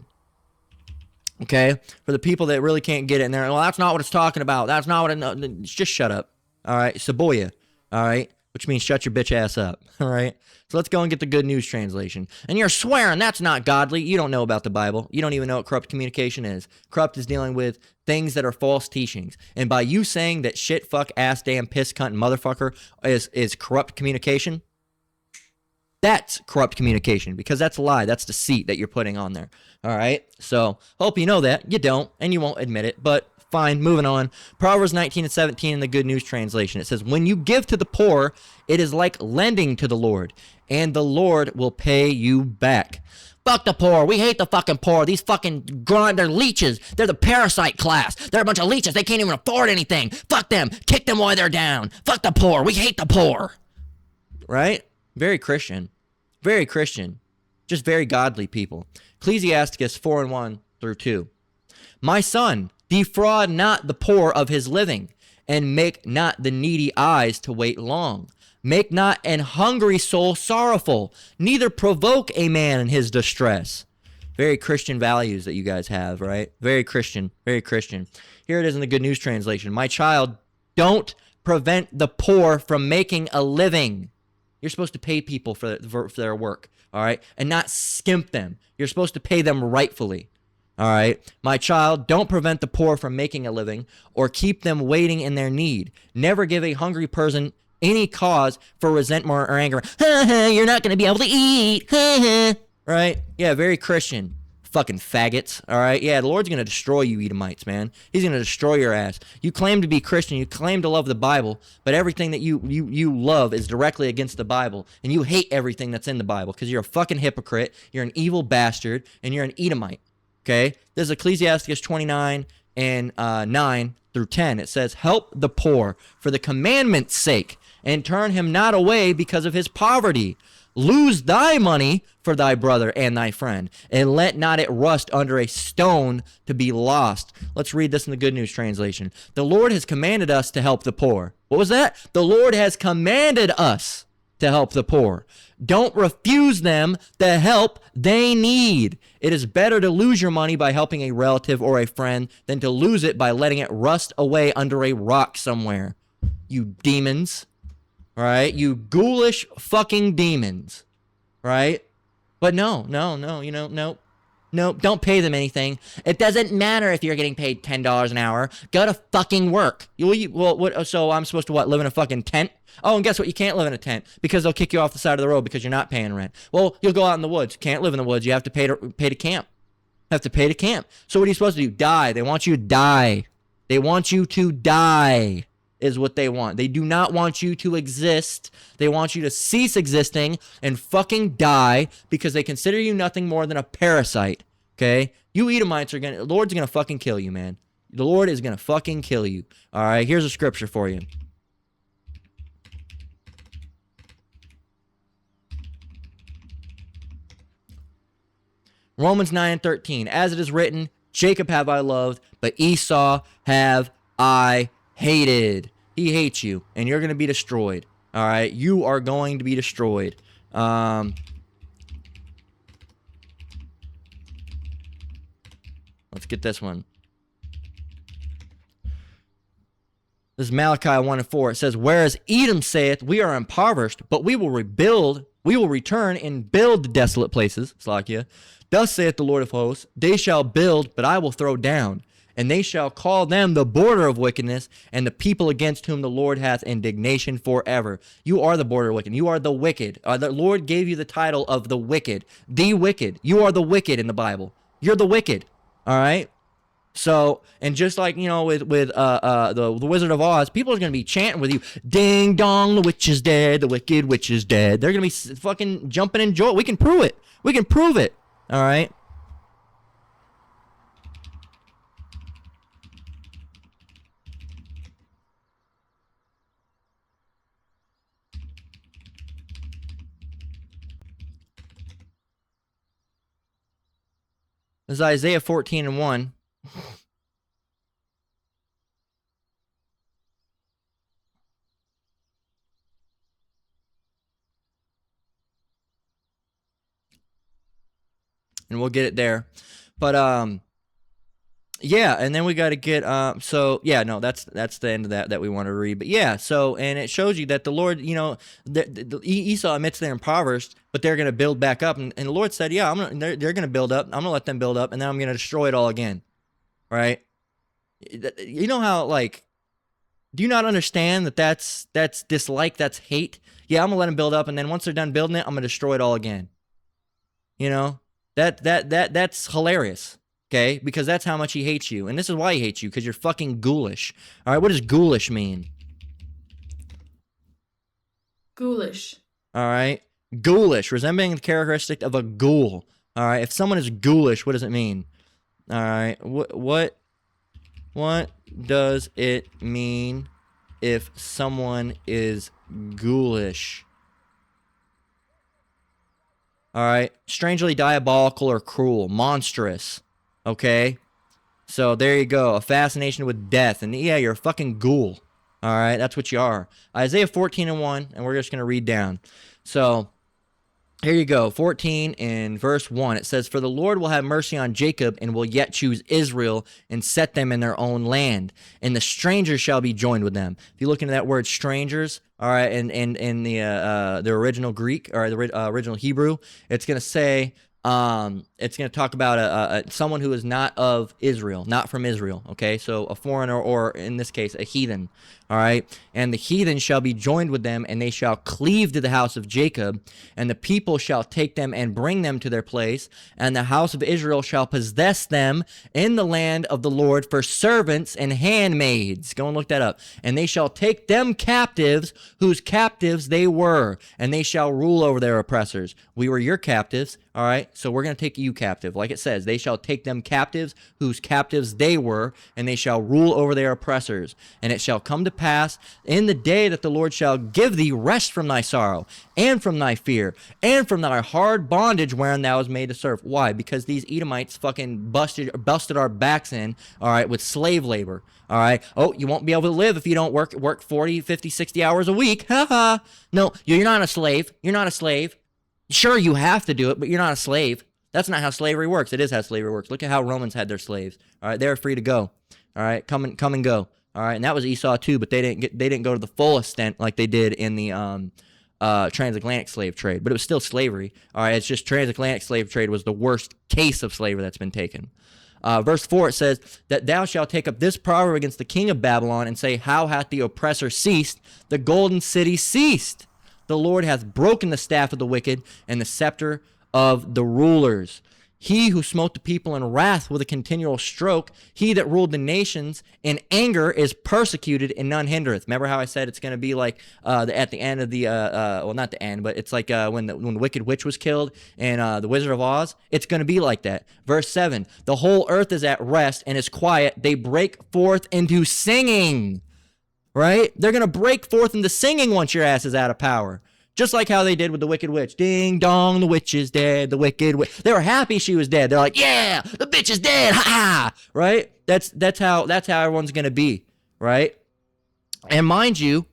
Okay? For the people that really can't get it in there. Well, that's not what it's talking about. That's not what it... Just shut up. All right? Saboya. All right? Which means shut your bitch ass up. All right? So let's go and get the Good News Translation. And you're swearing that's not godly. You don't know about the Bible. You don't even know what corrupt communication is. Corrupt is dealing with things that are false teachings. And by you saying that shit, fuck, ass, damn, piss, cunt, and motherfucker is corrupt communication, that's corrupt communication, because that's a lie. That's deceit that you're putting on there. All right? So hope you know that. You don't, and you won't admit it, but Fine, moving on. Proverbs 19:17 in the Good News Translation. It says, when you give to the poor, it is like lending to the Lord, and the Lord will pay you back. Fuck the poor. We hate the fucking poor. These fucking they're leeches. They're the parasite class. They're a bunch of leeches. They can't even afford anything. Fuck them. Kick them while they're down. Fuck the poor. We hate the poor. Right? Very Christian. Very Christian. Just very godly people. Ecclesiasticus 4:1-2. My son, defraud not the poor of his living, and make not the needy eyes to wait long. Make not an hungry soul sorrowful, neither provoke a man in his distress. Very Christian values that you guys have, right? Very Christian, very Christian. Here it is in the Good News Translation. My child, don't prevent the poor from making a living. You're supposed to pay people for their work, all right? And not skimp them. You're supposed to pay them rightfully, all right? My child, don't prevent the poor from making a living or keep them waiting in their need. Never give a hungry person any cause for resentment or anger. You're not going to be able to eat. Right? Yeah, very Christian. Fucking faggots. All right? Yeah, the Lord's going to destroy you, Edomites, man. He's going to destroy your ass. You claim to be Christian. You claim to love the Bible, but everything that you love is directly against the Bible, and you hate everything that's in the Bible because you're a fucking hypocrite, you're an evil bastard, and you're an Edomite. Okay? This is Ecclesiastes 29 and 9-10. It says, help the poor for the commandment's sake, and turn him not away because of his poverty. Lose thy money for thy brother and thy friend, and let not it rust under a stone to be lost. Let's read this in the Good News Translation. The Lord has commanded us to help the poor. What was that? The Lord has commanded us to help the poor. Don't refuse them the help they need. It is better to lose your money by helping a relative or a friend than to lose it by letting it rust away under a rock somewhere. You demons. Right? You ghoulish fucking demons. Right? But no, don't pay them anything. It doesn't matter if you're getting paid $10 an hour. Go to fucking work. So I'm supposed to live in a fucking tent? Oh, and guess what? You can't live in a tent because they'll kick you off the side of the road because you're not paying rent. Well, you'll go out in the woods. Can't live in the woods. You have to pay to camp. Have to pay to camp. So what are you supposed to do? Die. They want you to die. They want you to die. Is what they want. They do not want you to exist. They want you to cease existing and fucking die because they consider you nothing more than a parasite. Okay? You Edomites the Lord's gonna fucking kill you, man. The Lord is gonna fucking kill you. All right, here's a scripture for you. Romans 9:13. As it is written, Jacob have I loved, but Esau have I hated. He hates you, and you're going to be destroyed. All right? You are going to be destroyed. Let's get this one. This is Malachi 1:4. It says, whereas Edom saith, we are impoverished, but we will rebuild, we will return and build the desolate places. Slakia. Thus saith the Lord of hosts, they shall build, but I will throw down. And they shall call them the border of wickedness, and the people against whom the Lord hath indignation forever. You are the border of wickedness. You are the wicked. The Lord gave you the title of the wicked. The wicked. You are the wicked in the Bible. You're the wicked. All right? So, and just like, with the Wizard of Oz, people are going to be chanting with you, ding dong, the witch is dead, the wicked witch is dead. They're going to be fucking jumping in joy. We can prove it. We can prove it. All right? This is Isaiah 14:1. And we'll get it there. But yeah, and then we got to get that's the end of that we want to read. But yeah, so, and it shows you that the Lord, Esau admits they're impoverished, but they're going to build back up, and the Lord said, yeah, they're going to build up. I'm going to let them build up, and then I'm going to destroy it all again. Right? You know how, do you not understand that that's dislike, that's hate? Yeah, I'm going to let them build up, and then once they're done building it, I'm going to destroy it all again. That's hilarious. Okay? Because that's how much he hates you. And this is why he hates you, because you're fucking ghoulish. All right, what does ghoulish mean? Ghoulish. All right? Ghoulish, resembling the characteristic of a ghoul. All right? If someone is ghoulish, what does it mean? All right? What does it mean if someone is ghoulish? All right? Strangely diabolical or cruel, monstrous. Okay? So there you go. A fascination with death. And yeah, you're a fucking ghoul. All right? That's what you are. Isaiah 14:1, and we're just going to read down. So here you go, 14 in verse 1. It says, "For the Lord will have mercy on Jacob and will yet choose Israel and set them in their own land. And the strangers shall be joined with them." If you look into that word strangers, all right, in the original Greek or the original Hebrew, it's going to say, it's going to talk about someone who is not of Israel, not from Israel, okay? So a foreigner, or in this case, a heathen, all right? "And the heathen shall be joined with them, and they shall cleave to the house of Jacob, and the people shall take them and bring them to their place, and the house of Israel shall possess them in the land of the Lord for servants and handmaids." Go and look that up. "And they shall take them captives, whose captives they were, and they shall rule over their oppressors." We were your captives, all right? So we're going to take you captive. Like it says, "They shall take them captives, whose captives they were, and they shall rule over their oppressors. And it shall come to pass in the day that the Lord shall give thee rest from thy sorrow, and from thy fear, and from thy hard bondage wherein thou was made to serve." Why? Because these Edomites fucking busted our backs in, all right, with slave labor. All right. "Oh, you won't be able to live if you don't work 40, 50, 60 hours a week." Ha ha. No, you're not a slave. You're not a slave. Sure, you have to do it, but you're not a slave. That's not how slavery works. It is how slavery works. Look at how Romans had their slaves. All right, they were free to go. All right, come and go. All right, and that was Esau too, but they didn't go to the full extent like they did in the transatlantic slave trade. But it was still slavery. All right, it's just transatlantic slave trade was the worst case of slavery that's been taken. Verse 4, it says, "That thou shalt take up this proverb against the king of Babylon, and say, How hath the oppressor ceased? The golden city ceased. The Lord hath broken the staff of the wicked, and the scepter of the rulers. He who smote the people in wrath with a continual stroke, he that ruled the nations in anger is persecuted, and none hindereth." Remember how I said it's going to be like at the end of the, well, not the end, but it's like when the Wicked Witch was killed in The Wizard of Oz. It's going to be like that. Verse 7, "The whole earth is at rest and is quiet. They break forth into singing." Right? They're going to break forth into singing once your ass is out of power. Just like how they did with the Wicked Witch. Ding dong, the witch is dead. The Wicked Witch. They were happy she was dead. They're like, "Yeah, the bitch is dead. Ha ha." Right? That's how everyone's going to be. Right? And mind you,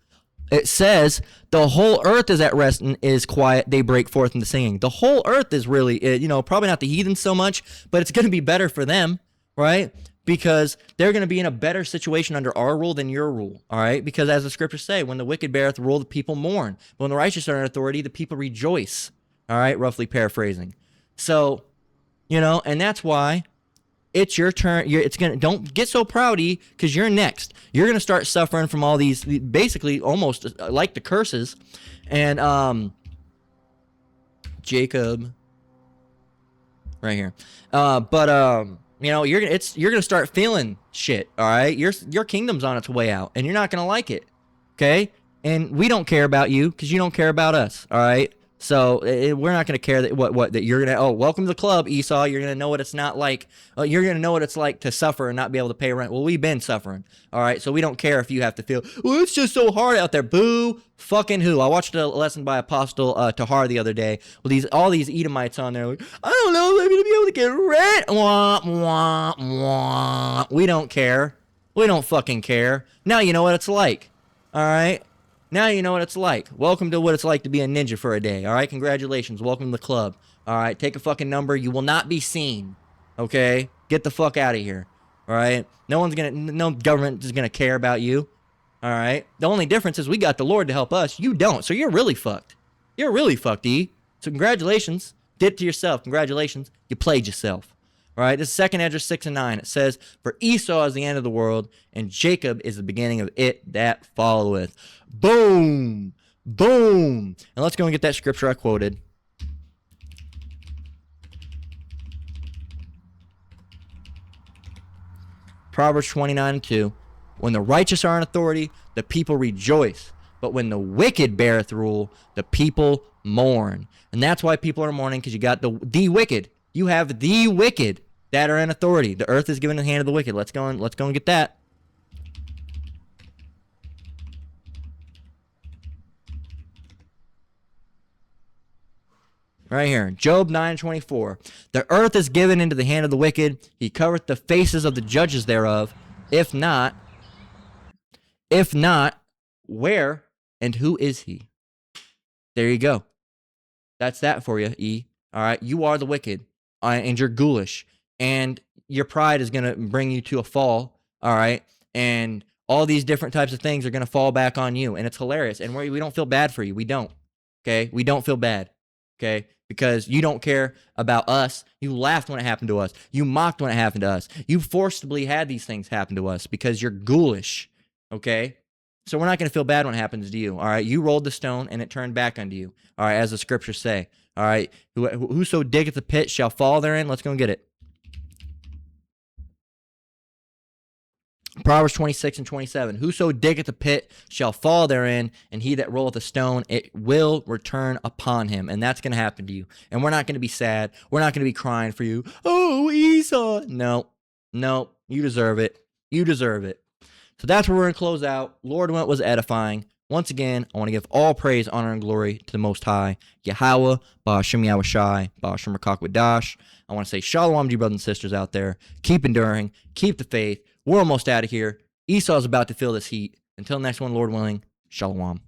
it says the whole earth is at rest and is quiet. They break forth into singing. The whole earth is really, probably not the heathens so much, but it's going to be better for them. Right? Because they're going to be in a better situation under our rule than your rule, all right? Because as the scriptures say, when the wicked beareth rule, the people mourn. But when the righteous are in authority, the people rejoice, all right? Roughly paraphrasing. So, and that's why it's your turn. Don't get so proudy, because you're next. You're going to start suffering from all these, basically almost like the curses. And Jacob, right here. You're gonna start feeling shit. All right, your kingdom's on its way out, and you're not gonna like it. Okay, and we don't care about you because you don't care about us. All right, so we're not gonna care that you're gonna. Oh, welcome to the club, Esau. You're gonna know what it's not like. You're gonna know what it's like to suffer and not be able to pay rent. Well, we've been suffering. All right, so we don't care if you have to feel. Well, it's just so hard out there. Boo. Fucking who? I watched a lesson by Apostle Tahar the other day with all these Edomites on there. Like, I don't know if I'm gonna be able to get rent. Wah, wah, wah. We don't care. We don't fucking care. Now you know what it's like. All right. Now you know what it's like. Welcome to what it's like to be a ninja for a day. All right. Congratulations. Welcome to the club. All right. Take a fucking number. You will not be seen. Okay. Get the fuck out of here. All right. No government is gonna care about you. All right. The only difference is we got the Lord to help us. You don't. So you're really fucked. You're really fucked, E. So congratulations. Did it to yourself. Congratulations. You played yourself. All right. This is 2 Esdras 6 and 9. It says, "For Esau is the end of the world, and Jacob is the beginning of it that followeth." Boom. Boom. And let's go and get that scripture I quoted. Proverbs 29:2. When the righteous are in authority, the people rejoice. But when the wicked beareth rule, the people mourn. And that's why people are mourning, because you got the wicked. You have the wicked that are in authority. The earth is given in the hand of the wicked. Let's go and get that. Right here, Job 9:24. The earth is given into the hand of the wicked. He covereth the faces of the judges thereof. If not, where and who is he? There you go. That's that for you, E. All right, you are the wicked, and you're ghoulish, and your pride is going to bring you to a fall, all right? And all these different types of things are going to fall back on you, and it's hilarious, and we don't feel bad for you. We don't, okay? We don't feel bad, okay? Because you don't care about us. You laughed when it happened to us. You mocked when it happened to us. You forcibly had these things happen to us because you're ghoulish, okay? So we're not going to feel bad when it happens to you, all right? You rolled the stone, and it turned back unto you, all right, as the scriptures say, all right? Whoso diggeth the pit shall fall therein. Let's go and get it. Proverbs 26:27. Whoso diggeth the pit shall fall therein, and he that rolleth a stone, it will return upon him. And that's going to happen to you. And we're not going to be sad. We're not going to be crying for you. Oh, Esau. No, you deserve it. You deserve it. So that's where we're going to close out. Lord, when it was edifying. Once again, I want to give all praise, honor, and glory to the Most High, Yahweh, Ba'ashem Yahushai, Ba'ashem Rakak. I want to say shalom to you brothers and sisters out there. Keep enduring. Keep the faith. We're almost out of here. Esau's about to feel this heat. Until next one, Lord willing, shalom.